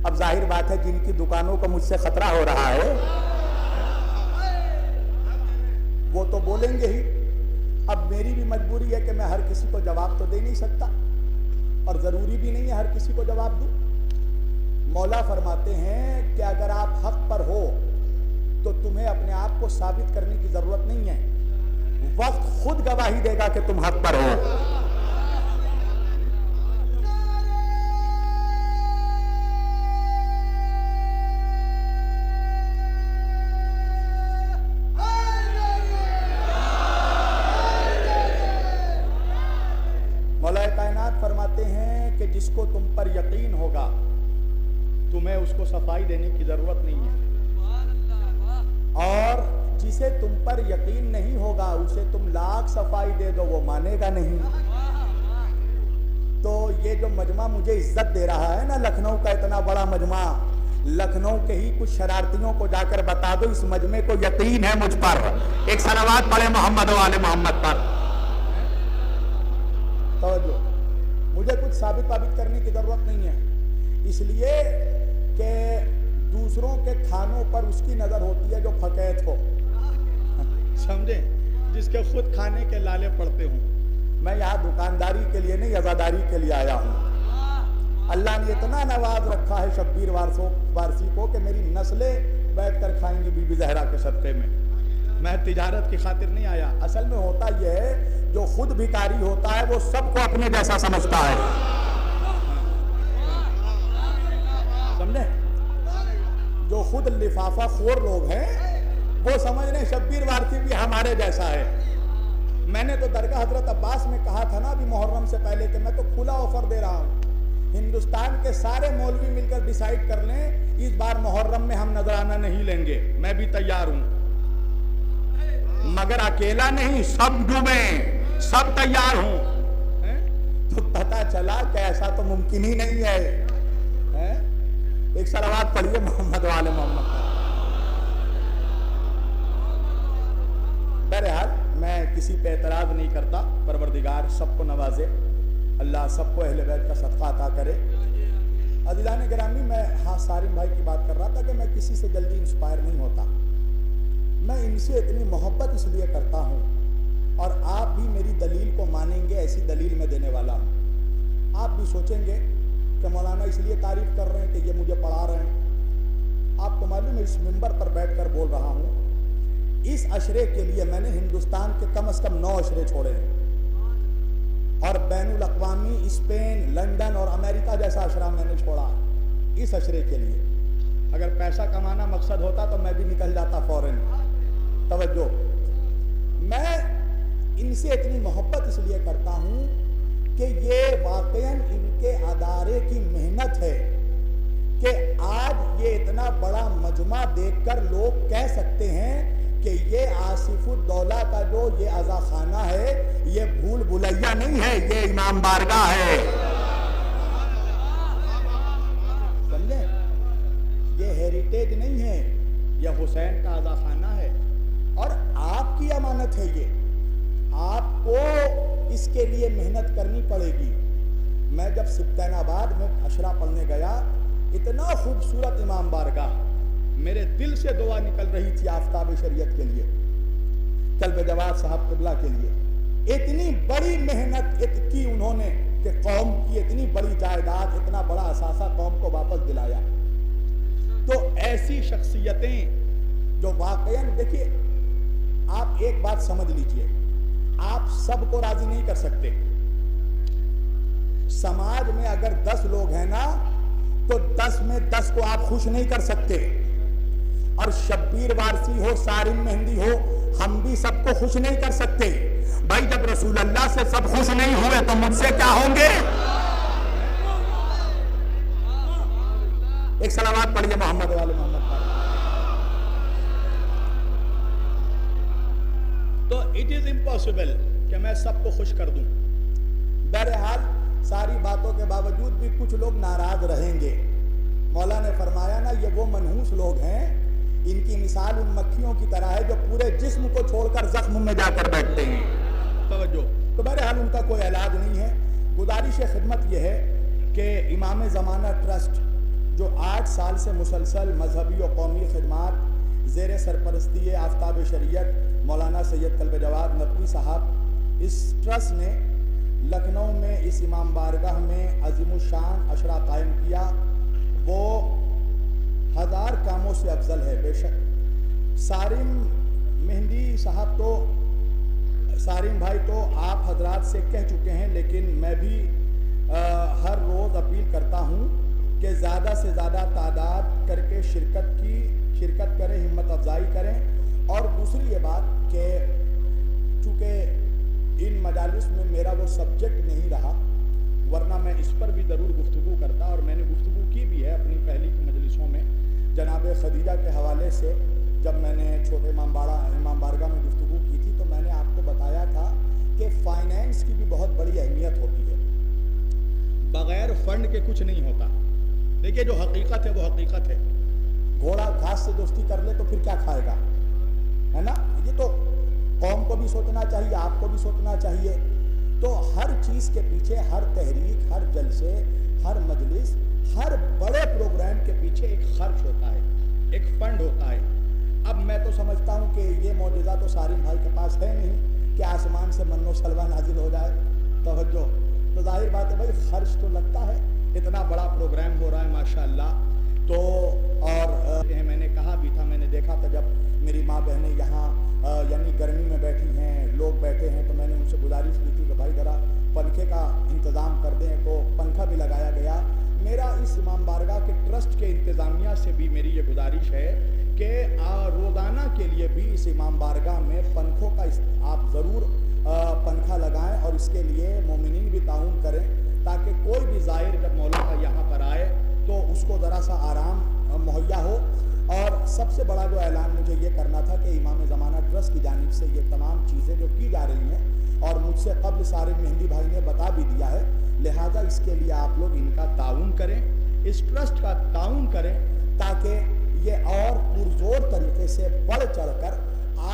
اب ظاہر بات ہے جن کی دکانوں کو مجھ سے خطرہ ہو رہا ہے وہ تو بولیں گے ہی۔ اب میری بھی مجبوری ہے کہ میں ہر کسی کو جواب تو دے نہیں سکتا، اور ضروری بھی نہیں ہے ہر کسی کو جواب دوں۔ مولا فرماتے ہیں کہ اگر آپ حق پر ہو تو تمہیں اپنے آپ کو ثابت کرنے کی ضرورت نہیں ہے، وقت خود گواہی دے گا کہ تم حق پر ہو۔ مولا کائنات فرماتے ہیں کہ جس کو تم پر یقین ہوگا تمہیں اس کو صفائی دینے کی ضرورت نہیں ہے، اور جسے تم پر یقین نہیں ہوگا اسے تم لاکھ صفائی دے دو وہ مانے گا نہیں۔ تو یہ جو مجمع مجھے عزت دے رہا ہے نا، لکھنؤ کا اتنا بڑا مجمع، لکھنؤ کے ہی کچھ شرارتیوں کو جا کر بتا دو اس مجمع کو یقین ہے مجھ پر۔ ایک صلوات پڑھے محمد و آل محمد پر۔ توجہ، مجھے کچھ ثابت کرنے کی ضرورت نہیں ہے، اس لیے کہ دوسروں کے کھانوں پر اس کی نظر ہوتی ہے جو پھکیت ہو، سمجھیں، جس کے خود کھانے کے لالے پڑتے ہوں۔ میں یہاں دکانداری کے لیے نہیں، عزاداری کے لیے آیا ہوں۔ اللہ نے اتنا نواز رکھا ہے شبیر وارسی کو کہ میری نسلیں بیٹھ کر کھائیں گی بی بی زہرا کے صدقے میں۔ میں تجارت کی خاطر نہیں آیا، اصل میں ہوتا یہ ہے جو خود بھکاری ہوتا ہے وہ سب کو اپنے جیسا سمجھتا ہے، سمجھے؟ جو خود لفافہ خور لوگ ہیں وہ سمجھ رہے ہیں شبیر وارسی بھی ہمارے جیسا ہے۔ میں نے تو درگاہ حضرت عباس میں کہا تھا نا ابھی محرم سے پہلے کہ میں تو کھلا آفر دے رہا ہوں، ہندوستان کے سارے مولوی مل کر ڈیسائیڈ کر لیں اس بار محرم میں ہم نذرانہ نہیں لیں گے، میں بھی تیار ہوں، مگر اکیلا نہیں، سب ڈوبیں، سب تیار ہوں۔ تو پتہ چلا کہ ایسا تو ممکن ہی نہیں ہے۔ ایک صلوات پڑھیے محمد و آل محمد۔ بہرحال میں کسی پہ اعتراض نہیں کرتا، پروردگار سب کو نوازے، اللہ سب کو اہل بیت کا صدقہ عطا کرے۔ عزیزان گرامی، میں سارم بھائی کی بات کر رہا تھا کہ میں کسی سے جلدی انسپائر نہیں ہوتا، میں ان سے اتنی محبت اس لیے کرتا ہوں، اور آپ بھی میری دلیل کو مانیں گے، ایسی دلیل میں دینے والا ہوں۔ آپ بھی سوچیں گے کہ مولانا اس لیے تعریف کر رہے ہیں کہ یہ مجھے پڑھا رہے ہیں۔ آپ کو معلوم ہے اس منبر پر بیٹھ کر بول رہا ہوں، اس عشرے کے لیے میں نے ہندوستان کے کم از کم 9 عشرے چھوڑے ہیں، اور بین الاقوامی اسپین، لندن اور امریکہ جیسا عشرہ میں نے چھوڑا اس عشرے کے لیے۔ اگر پیسہ کمانا مقصد ہوتا تو میں بھی نکل جاتا فوراً۔ توجہ، میں ان سے اتنی محبت اس لیے کرتا ہوں کہ یہ واقعاً ان کے ادارے کی محنت ہے کہ آج یہ اتنا بڑا مجمع دیکھ کر لوگ کہہ سکتے ہیں کہ یہ آصف الدولہ کا جو یہ عزاخانہ ہے یہ بھول بھلیا نہیں ہے، یہ امام بارگاہ ہے، سمجھے؟ یہ ہیریٹیج نہیں ہے، یہ حسین کا عزاخانہ ہے۔ کی امانت ہے یہ، آپ کو اس کے لیے محنت کرنی پڑے گی۔ میں جب سبطین آباد میں عشرہ پڑھنے گیا، اتنا خوبصورت امام بارگاہ، میرے دل سے دعا نکل رہی تھی آفتاب شریعت کے لیے، قلب جواد صاحب قبلہ کے لیے۔ اتنی بڑی محنت کی انہوں نے کہ قوم کی اتنی بڑی جائیداد، اتنا بڑا اثاثہ قوم کو واپس دلایا۔ تو ایسی شخصیتیں جو واقعاً، دیکھیے آپ ایک بات سمجھ لیجئے، آپ سب کو راضی نہیں کر سکتے۔ سماج میں اگر 10 لوگ ہیں نا تو 10 میں 10 کو آپ خوش نہیں کر سکتے، اور شبیر وارسی ہو، سارم مہندی ہو، ہم بھی سب کو خوش نہیں کر سکتے۔ بھائی جب رسول اللہ سے سب خوش نہیں ہوئے تو مجھ سے کیا ہوں گے؟ ایک صلوات پڑھیے محمد والے محمد پر۔ تو اٹ از امپاسبل کہ میں سب کو خوش کر دوں۔ بہرحال ساری باتوں کے باوجود بھی کچھ لوگ ناراض رہیں گے۔ مولا نے فرمایا نا، یہ وہ منحوس لوگ ہیں، ان کی مثال ان مکھیوں کی طرح ہے جو پورے جسم کو چھوڑ کر زخم میں جا کر بیٹھتے ہیں۔ توجہ۔ تو بہرحال ان کا کوئی علاج نہیں ہے۔ گزارش خدمت یہ ہے کہ امام زمانہ ٹرسٹ جو 8 سال سے مسلسل مذہبی و قومی خدمات زیر سرپرستی آفتاب شریعت مولانا سید قلب جواد نقوی صاحب، اس ٹرسٹ نے لکھنؤ میں اس امام بارگاہ میں عظیم الشان عشرہ قائم کیا، وہ 1000 کاموں سے افضل ہے بے شک۔ سارم مہندی صاحب تو، سارم بھائی تو آپ حضرات سے کہہ چکے ہیں، لیکن میں بھی ہر روز اپیل کرتا ہوں کہ زیادہ سے زیادہ تعداد کر کے شرکت کریں، ہمت افزائی کریں۔ اور دوسری یہ بات کہ چونکہ ان مجالس میں میرا وہ سبجیکٹ نہیں رہا، ورنہ میں اس پر بھی ضرور گفتگو کرتا، اور میں نے گفتگو کی بھی ہے اپنی پہلی کی مجلسوں میں۔ جناب خدیجہ کے حوالے سے جب میں نے چھوٹے امام بارگاہ میں گفتگو کی تھی تو میں نے آپ کو بتایا تھا کہ فائنینس کی بھی بہت بڑی اہمیت ہوتی ہے، بغیر فنڈ کے کچھ نہیں ہوتا۔ دیکھیے جو حقیقت ہے وہ حقیقت ہے، گھوڑا گھاس سے دوستی کر لے تو پھر کیا کھائے گا، ہے نا؟ یہ تو قوم کو بھی سوچنا چاہیے، آپ کو بھی سوچنا چاہیے۔ تو ہر چیز کے پیچھے، ہر تحریک، ہر جلسے، ہر مجلس، ہر بڑے پروگرام کے پیچھے ایک خرچ ہوتا ہے، ایک فنڈ ہوتا ہے۔ اب میں تو سمجھتا ہوں کہ یہ معجزہ تو سارم بھائی کے پاس ہے نہیں کہ آسمان سے من و سلوہ نازل ہو جائے۔ توجہ۔ تو ظاہر بات ہے بھائی خرچ تو لگتا ہے، اتنا بڑا پروگرام ہو رہا ہے ماشاءاللہ۔ تو اور میں نے کہا بھی تھا، میں نے دیکھا تھا جب میری ماں بہنیں یہاں یعنی گرمی میں بیٹھی ہیں، لوگ بیٹھے ہیں، تو میں نے ان سے گزارش کی تھی کہ بھائی ذرا پنکھے کا انتظام کر دیں، تو پنکھا بھی لگایا گیا۔ میرا اس امام بارگاہ کے ٹرسٹ کے انتظامیہ سے بھی میری یہ گزارش ہے کہ روزانہ کے لیے بھی اس امام بارگاہ میں پنکھوں کا آپ ضرور پنکھا لگائیں، اور اس کے لیے مومنین بھی تعاون کریں، تاکہ کوئی بھی زائر جب مولا کا یہاں پر آئے تو اس کو ذرا سا آرام مہیا ہو۔ اور سب سے بڑا جو اعلان مجھے یہ کرنا تھا کہ امام زمانہ ٹرسٹ کی جانب سے یہ تمام چیزیں جو کی جا رہی ہیں، اور مجھ سے قبل سارم مہندی بھائی نے بتا بھی دیا ہے، لہٰذا اس کے لیے آپ لوگ ان کا تعاون کریں، اس ٹرسٹ کا تعاون کریں، تاکہ یہ اور پرزور طریقے سے بڑھ چڑھ کر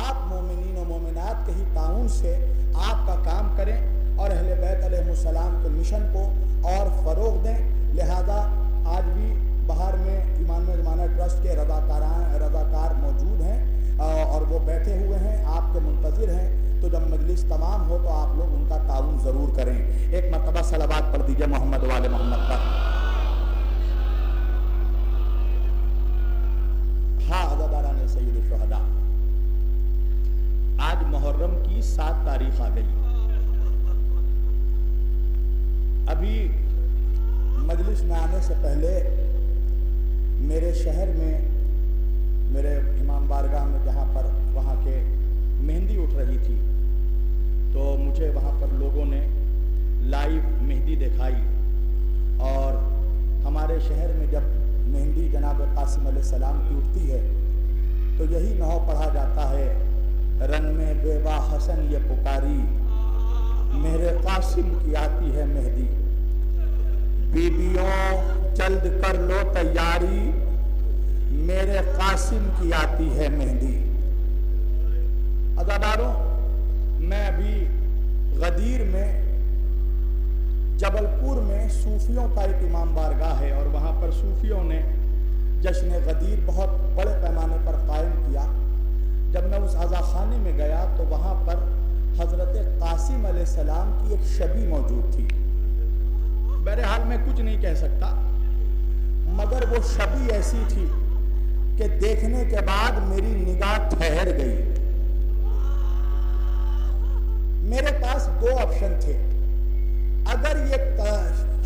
آپ مومنین و مومنات کے ہی تعاون سے آپ کا کام کریں، اور اہل بیت علیہ السلام کے مشن کو اور فروغ دیں۔ لہذا آج بھی بہار میں امام زمانہ ٹرسٹ کے رضاکار موجود ہیں، اور وہ بیٹھے ہوئے ہیں، آپ کے منتظر ہیں۔ تو جب مجلس تمام ہو تو آپ لوگ ان کا تعاون ضرور کریں۔ ایک مرتبہ صلوات پڑھ دیجئے محمد والے محمد پر۔ ہاں عزاداران سید الشہداء، آج محرم کی 7 تاریخ آ گئی۔ ابھی مجلس میں آنے سے پہلے میرے شہر میں، میرے امام بارگاہ میں جہاں پر وہاں کے مہندی اٹھ رہی تھی، تو مجھے وہاں پر لوگوں نے لائیو مہندی دکھائی، اور ہمارے شہر میں جب مہندی جناب قاسم علیہ السلام کی اٹھتی ہے تو یہی نحو پڑھا جاتا ہے، رن میں بیوہ حسن یہ پکاری، میرے قاسم کی آتی ہے مہندی، بیبیوں جلد کر لو تیاری، میرے قاسم کی آتی ہے مہندی۔ عزاداروں ابھی غدیر میں جبل پور میں صوفیوں کا ایک امام بارگاہ ہے اور وہاں پر صوفیوں نے جشن غدیر بہت بڑے پیمانے پر قائم کیا. جب میں اس عزا خانے میں گیا تو وہاں پر حضرت قاسم علیہ السلام کی ایک شبی موجود تھی. بہرحال میں کچھ نہیں کہہ سکتا، مگر وہ شبی ایسی تھی کہ دیکھنے کے بعد میری نگاہ ٹھہر گئی. میرے پاس دو آپشن تھے. اگر یہ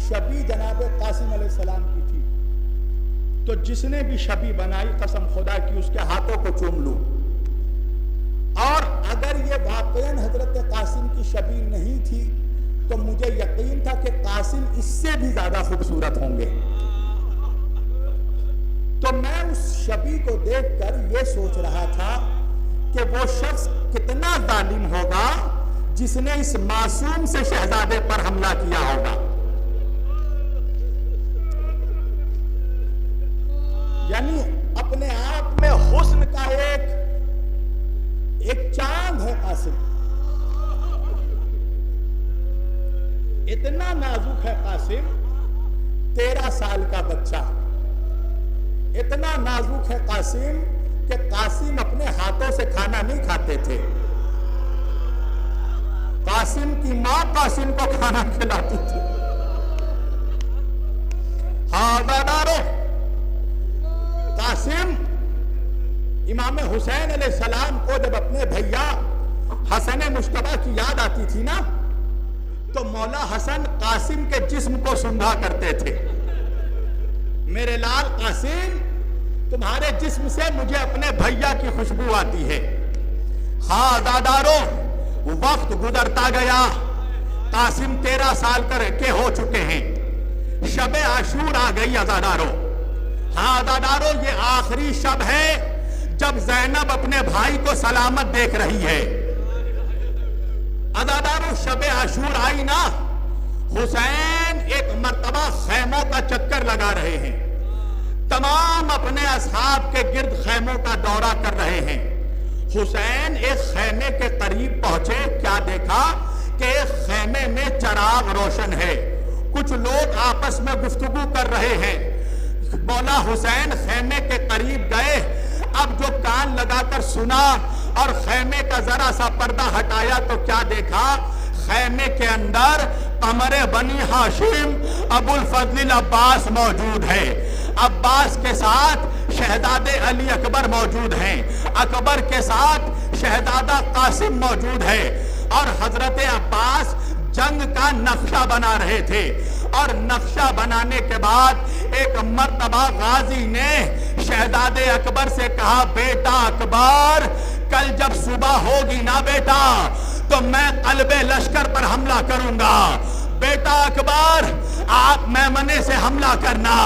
شبی جناب قاسم علیہ السلام کی تھی تو جس نے بھی شبی بنائی قسم خدا کی اس کے ہاتھوں کو چوم لوں، اور اگر یہ واقعاً حضرت قاسم کی شبی نہیں تھی تو مجھے یقین تھا کہ قاسم اس سے بھی زیادہ خوبصورت ہوں گے. تو میں اس شبی کو دیکھ کر یہ سوچ رہا تھا کہ وہ شخص کتنا ظالم ہوگا جس نے اس معصوم سے شہزادے پر حملہ کیا ہوگا. یعنی اپنے آپ میں حسن کا ایک چاند ہے قاسم. اتنا نازک ہے قاسم، 13 سال کا بچہ. اتنا نازک ہے قاسم کہ قاسم اپنے ہاتھوں سے کھانا نہیں کھاتے تھے. قاسم کی ماں قاسم کو کھانا کھلاتی تھی. قاسم امام حسین علیہ السلام کو جب اپنے بھیا حسن مشتبہ کی یاد آتی تھی نا تو مولا حسن قاسم کے جسم کو سونگھا کرتے تھے. میرے لال قاسم، تمہارے جسم سے مجھے اپنے بھیا کی خوشبو آتی ہے. ہاں دادارو، وقت گزرتا گیا. قاسم 13 سال کے ہو چکے ہیں. شب عاشور آ گئی ازادارو. ہاں ازادارو، یہ آخری شب ہے جب زینب اپنے بھائی کو سلامت دیکھ رہی ہے. ازادارو، شب عاشور آئی نا. حسین ایک مرتبہ خیموں کا چکر لگا رہے ہیں. تمام اپنے اصحاب کے گرد خیموں کا دورہ کر رہے ہیں. حسین ایک خیمے کے قریب پہنچے. کیا دیکھا کہ ایک خیمے میں چراغ روشن ہے. کچھ لوگ آپس میں گفتگو کر رہے ہیں. مولا حسین خیمے کے قریب گئے. اب جو کان لگا کر سنا اور خیمے کا ذرا سا پردہ ہٹایا تو کیا دیکھا؟ خیمے کے اندر قمر بنی ہاشم ابو الفضل عباس موجود ہے. عباس کے ساتھ شہزادے علی اکبر موجود ہیں. اکبر کے ساتھ شہزادہ قاسم موجود ہے. اور حضرت عباس جنگ کا نقشہ بنا رہے تھے. اور نقشہ بنانے کے بعد ایک مرتبہ غازی نے شہزادے اکبر سے کہا، بیٹا اکبر، کل جب صبح ہوگی نا بیٹا تو میں قلب لشکر پر حملہ کروں گا. بیٹا اکبر، آپ میمنے سے حملہ کرنا.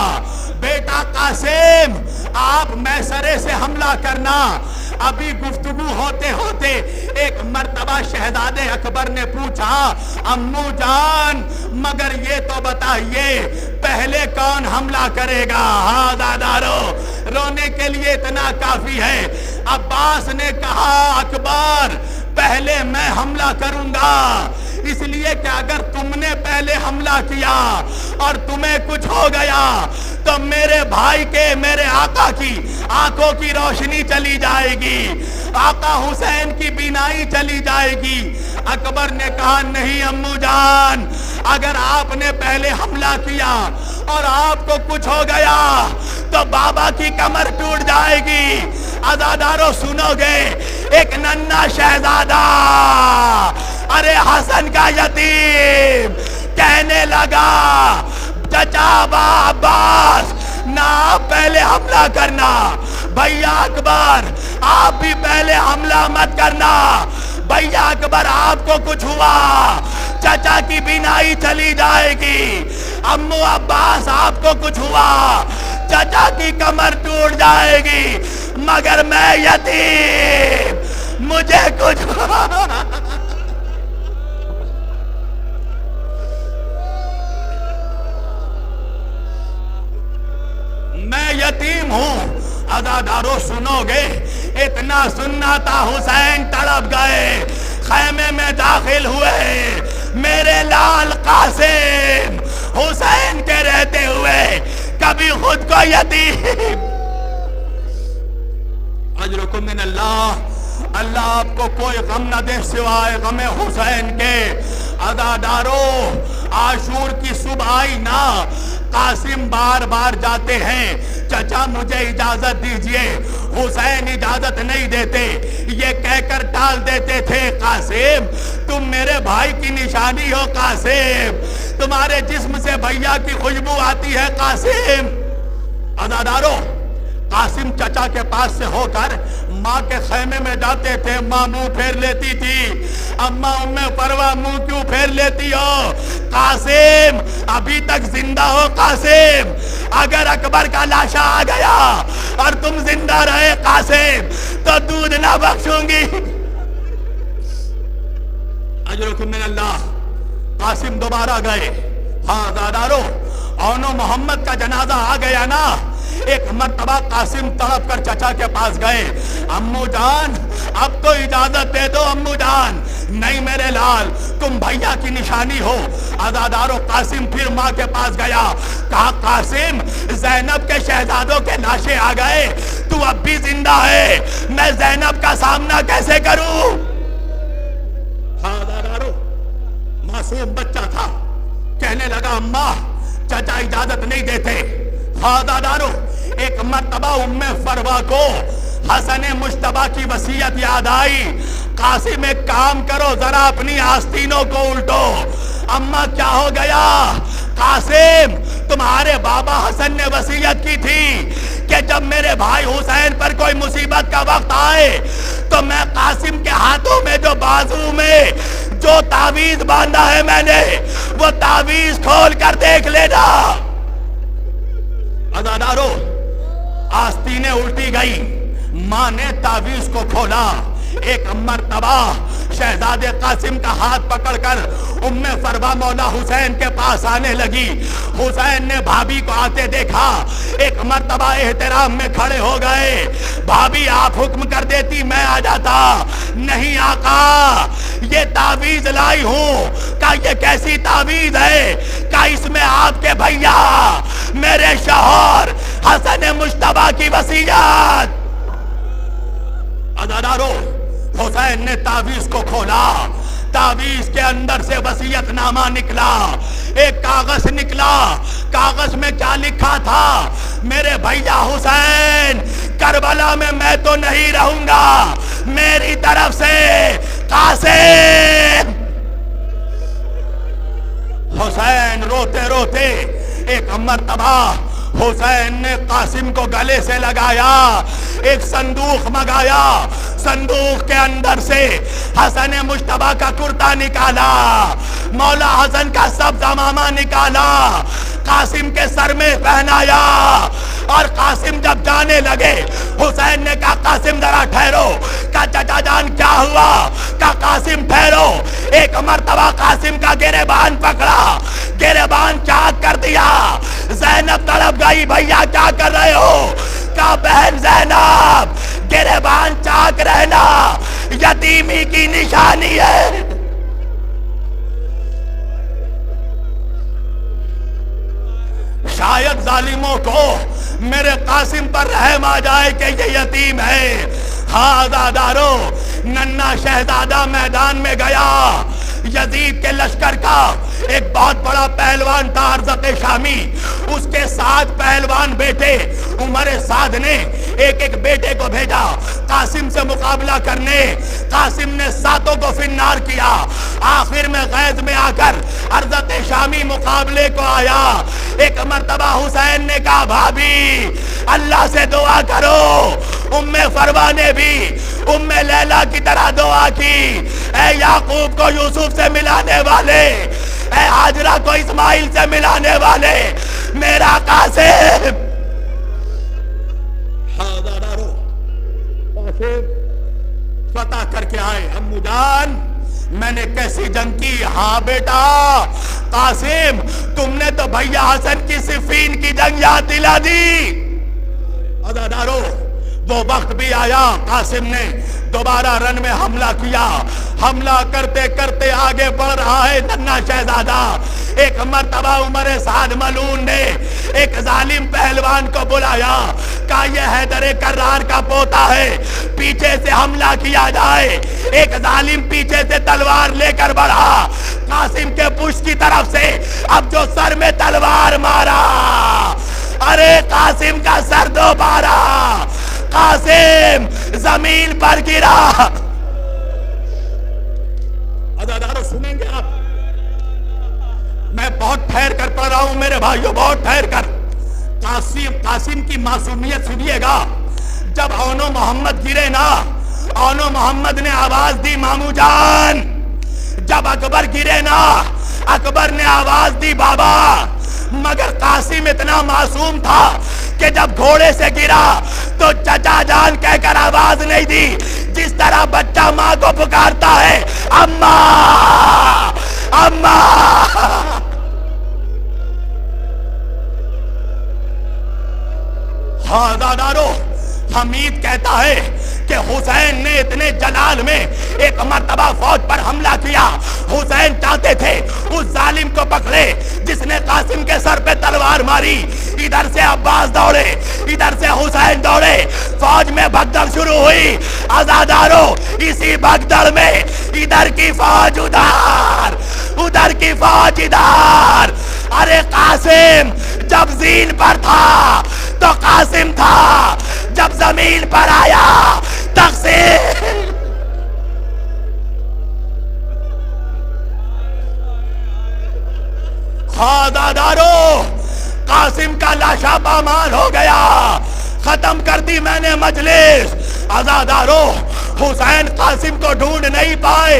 بیٹا قاسم، آپ میسرے سے حملہ کرنا. ابھی گفتگو ہوتے ہوتے ایک مرتبہ شہزادے اکبر نے پوچھا، امو جان، مگر یہ تو بتائیے پہلے کون حملہ کرے گا؟ ہاں دادارو، رونے کے لیے اتنا کافی ہے. عباس نے کہا، اکبر، پہلے میں حملہ کروں گا، اس لیے کہ اگر تم نے پہلے حملہ کیا اور تمہیں کچھ ہو گیا تو میرے بھائی کے، میرے آقا کی آنکھوں کی روشنی چلی جائے گی، آقا حسین کی بینائی چلی جائے گی. اکبر نے کہا، نہیں امو جان، اگر آپ نے پہلے حملہ کیا اور آپ کو کچھ ہو گیا تو بابا کی کمر ٹوٹ جائے گی. عزادارو سنو گے، ایک ننھا شہزادہ، ارے حسن کا یتیم، کہنے لگا، چچا عباس، نہ پہلے حملہ کرنا. بھیا اکبر، آپ بھی پہلے حملہ مت کرنا. بھیا اکبر، آپ کو کچھ ہوا چچا کی بینائی چلی جائے گی. امو عباس، آپ کو کچھ ہوا چچا کی کمر ٹوٹ جائے گی. مگر میں یتیم، مجھے کچھ میں یتیم ہوں. عزادارو سنو گے، اتنا سننا تھا، حسین تڑپ گئے. خیمے میں داخل ہوئے، میرے لال قاسم حسین کے رہتے ہوئے کبھی خود کو یتیم، اجرکم من اللہ، اللہ آپ کو کوئی غم نہ دے سوائے غم حسین کے۔ عزادارو، عاشور کی صبح آئی نا، قاسم بار بار جاتے ہیں، چچا مجھے اجازت دیجئے، حسین اجازت نہیں دیتے، یہ کہہ کر ٹال دیتے تھے، قاسم تم میرے بھائی کی نشانی ہو، قاسم تمہارے جسم سے بھیا کی خوشبو آتی ہے، قاسم۔ عزادارو، قاسم چچا کے پاس سے ہو کر ماں کے خیمے میں جاتے تھے، ماں منہ پھیر لیتی تھی، اماں ام فروہ منہ کیوں پھیر لیتی ہو؟ قاسم ابھی تک زندہ ہو، قاسم اگر اکبر کا لاشا آ گیا اور تم زندہ رہے قاسم تو دودھ نہ بخشوں گی۔ اجرکم من اللہ۔ قاسم دوبارہ گئے، ہاں زادارو، اونو محمد کا جنازہ آ گیا نا، ایک مرتبہ قاسم تڑپ کر چچا کے پاس گئے، امو جان اب تو اجازت دے دو، امو جان۔ نہیں میرے لال، تم بھیا کی نشانی ہو۔ عزادارو، قاسم پھر ماں کے پاس گیا، کہا قاسم زینب کے شہزادوں کے لاشیں آ گئے، تو اب بھی زندہ ہے، میں زینب کا سامنا کیسے کروں؟ عزادارو، معصوم بچہ تھا، کہنے لگا اماں چچا اجازت نہیں دیتے۔ عزادارو، ایک مرتبہ ام فروہ کو حسن مجتبیٰ کی وصیت یاد آئی، قاسم ایک کام کرو، ذرا اپنی آستینوں کو الٹو۔ اماں کیا ہو گیا؟ قاسم تمہارے بابا حسن نے وصیت کی تھی کہ جب میرے بھائی حسین پر کوئی مصیبت کا وقت آئے تو میں قاسم کے ہاتھوں میں جو بازو میں جو تعویذ باندھا ہے میں نے، وہ تعویذ کھول کر دیکھ لینا۔ عزادارو، آستینیں الٹی گئی، ماں نے تعویذ کو کھولا، ایک مرتبہ شہزادے قاسم کا ہاتھ پکڑ کر ام فروہ مولا حسین کے پاس آنے لگی، حسین نے بھابھی کو آتے دیکھا، ایک مرتبہ احترام میں کھڑے ہو گئے، بھابھی آپ حکم کر دیتی میں آ جاتا، نہیں آقا یہ تعویذ لائی ہوں۔ کہا یہ کیسی تعویذ ہے؟ کہا اس میں آپ کے بھیا میرے شوہر حسن مجتبیٰ کی وصیت۔ عزادارو، حسین نے تعویذ کو کھولا، تعویذ کے اندر سے وصیت نامہ نکلا، ایک کاغذ نکلا، کاغذ میں کیا لکھا تھا؟ میرے بھیا حسین کربلا میں تو نہیں رہوں گا، میری طرف سے قاسم۔ حسین روتے روتے ایک مرتبہ حسین نے قاسم کو گلے سے لگایا، ایک صندوق منگایا، صندوق کے اندر سے حسن مجتبیٰ کا کرتا نکالا، مولا حسن کا سبز عمامہ نکالا، قاسم کے سر میں پہنایا، اور قاسم جب جانے لگے حسین نے کہا قاسم ذرا ٹھہرو، کہا چچا جان کیا ہوا؟ کہا قاسم ٹھہرو۔ ایک مرتبہ قاسم کا گریبان پکڑا، گریبان چاک کر دیا، زینب تڑپ گئی، بھیا کیا کر رہے ہو؟ کہا بہن زینب گریبان چاک رہنا یتیمی کی نشانی ہے۔ شاید ظالموں کو میرے قاسم پر رحم آ جائے کہ یہ یتیم ہے۔ ہاں عزادارو، ننھا شہزادہ میدان میں گیا، یزید کے لشکر کا ایک بہت بڑا پہلوان تھا ارزق شامی، اس کے 7 پہلوان بیٹے، عمر سعد نے ایک ایک بیٹے کو بھیجا قاسم سے مقابلہ کرنے، قاسم نے 7 کو فنار کیا، آخر میں غیظ میں آ کر ارزق شامی مقابلے کو آیا۔ ایک مرتبہ حسین نے کہا بھابھی اللہ سے دعا کرو، ام فروہ نے بھی ام لیلا کی طرح دعا کی، اے یعقوب کو یوسف سے ملانے والے، اے ہاجرہ کو اسماعیل سے ملانے والے میرا قاسم۔ حاضرارو، قاسم فتح کر کے آئے، امو جان میں نے کیسی جنگ کی؟ ہاں بیٹا قاسم تم نے تو بھیا حسن کی صفین کی جنگ یاد دلا دی۔ عزادارو، وہ وقت بھی آیا، قاسم نے دوبارہ رن میں حملہ کیا، حملہ کرتے کرتے آگے بڑھ رہا ہے ننھا شہزادہ. ایک مرتبہ عمر سعد ملعون نے ایک ظالم پہلوان کو بلایا، کہا یہ حیدر کرار کا پوتا ہے، پیچھے سے حملہ کیا جائے. ایک ظالم پیچھے سے تلوار لے کر بڑھا قاسم کے پشت کی طرف سے. اب جو سر میں تلوار مارا، ارے قاسم کا سر دوبارہ، قاسم زمین پر گرا. عزادارو سنیں گے آپ، میں بہت ٹھہر کر پڑھ رہا ہوں میرے بھائیوں، بہت ٹھہر کر. قاسم کی معصومیت سنیے گا. جب اونو محمد گرے نا، اونو محمد نے آواز دی مامو جان. جب اکبر گرے نا، اکبر نے آواز دی بابا. مگر قاسم اتنا معصوم تھا کہ جب گھوڑے سے گرا تو چچا جان کہہ کر آواز نہیں دی، جس طرح بچہ ماں کو پکارتا ہے اماں اماں. ہاں عزادارو، حمید کہتا ہے کہ حسین نے اتنے جلال میں ایک مرتبہ فوج پر حملہ کیا. حسین چاہتے تھے اس ظالم کو پکڑے جس نے قاسم کے سر پہ تلوار ماری. ادھر سے عباس دوڑے، ادھر سے حسین دوڑے، فوج میں بھگدڑ شروع ہوئی. عزادارو اسی بھگدڑ میں ادھر کی فوج ادھر، ادھر کی فوج ادھر. ارے قاسم جب زین پر تھا تو قاسم تھا، جب زمین پر آیا تقسیم. عزادارو قاسم کا لاشا پامال ہو گیا. ختم کر دی میں نے مجلس. عزادارو حسین قاسم کو ڈھونڈ نہیں پائے.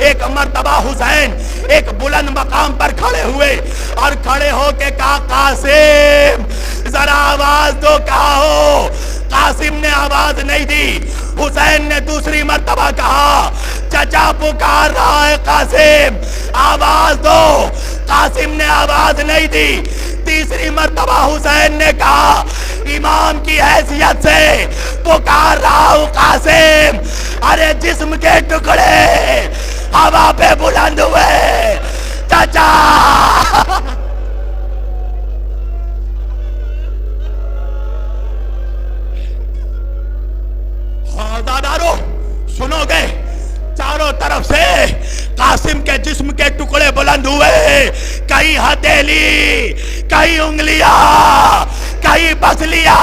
ایک مرتبہ حسین ایک بلند مقام پر کھڑے ہوئے اور کھڑے ہو کے کہا قاسم ذرا آواز دو کہا ہو. قاسم نے آواز نہیں دی. حسین نے دوسری مرتبہ کہا چچا پکار رہا ہے قاسم آواز دو. قاسم نے آواز نہیں دی. تیسری مرتبہ حسین نے کہا امام کی حیثیت سے پکار رہا ہوں قاسم. ارے جسم کے ٹکڑے ہوا پہ بلند ہوئے چچا. عزادارو سنو گے، چاروں طرف سے قاسم کے جسم کے ٹکڑے بلند ہوئے. کہیں ہتھیلی، کہیں انگلیاں، کہیں پسلیاں.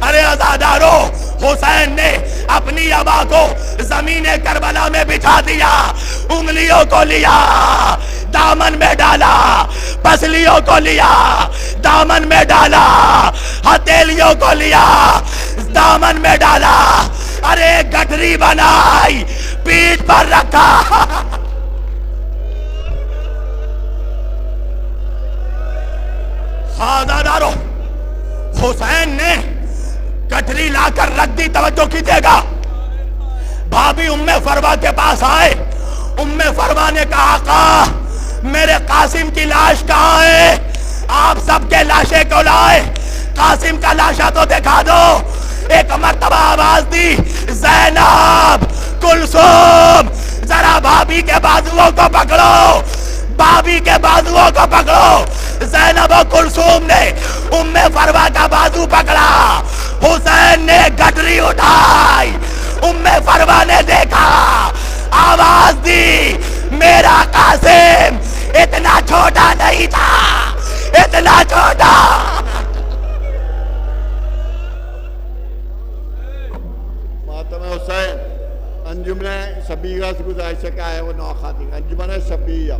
ارے عزادارو حسین نے اپنی ابا کو زمین کربلا میں بچھا دیا. انگلیوں کو لیا دامن میں ڈالا، پسلیوں کو لیا دامن میں ڈالا، ہتھیلیوں کو لیا دامن میں ڈالا. ارے گٹھری بنائی پیٹھ پر رکھا. عزادارو حسین نے گٹھری لا کر رکھ دی. توجہ کیجیے گا. بھابی ام فروا کے پاس آئے. ام فروا نے کہا آقا میرے قاسم کی لاش کہاں ہے؟ آپ سب کے لاشیں کو لائے، قاسم کا لاشا تو دکھا دو. ایک مرتبہ آواز دی زینب، کلثوم ذرا بھابی کے بازوؤں کو پکڑو، بھابی کے بازوؤں کو پکڑو. زینب و کلثوم نے ام فروا کا بازو پکڑا. حسین نے گٹری اٹھائی. ام فروا نے دیکھا، آواز دی میرا قاسم اتنا چھوٹا نہیں تھا، اتنا چھوٹا. ماتم حسین انجمن شبیہ سے گزارش کا ہے وہ نوخاتی انجمن شبیہ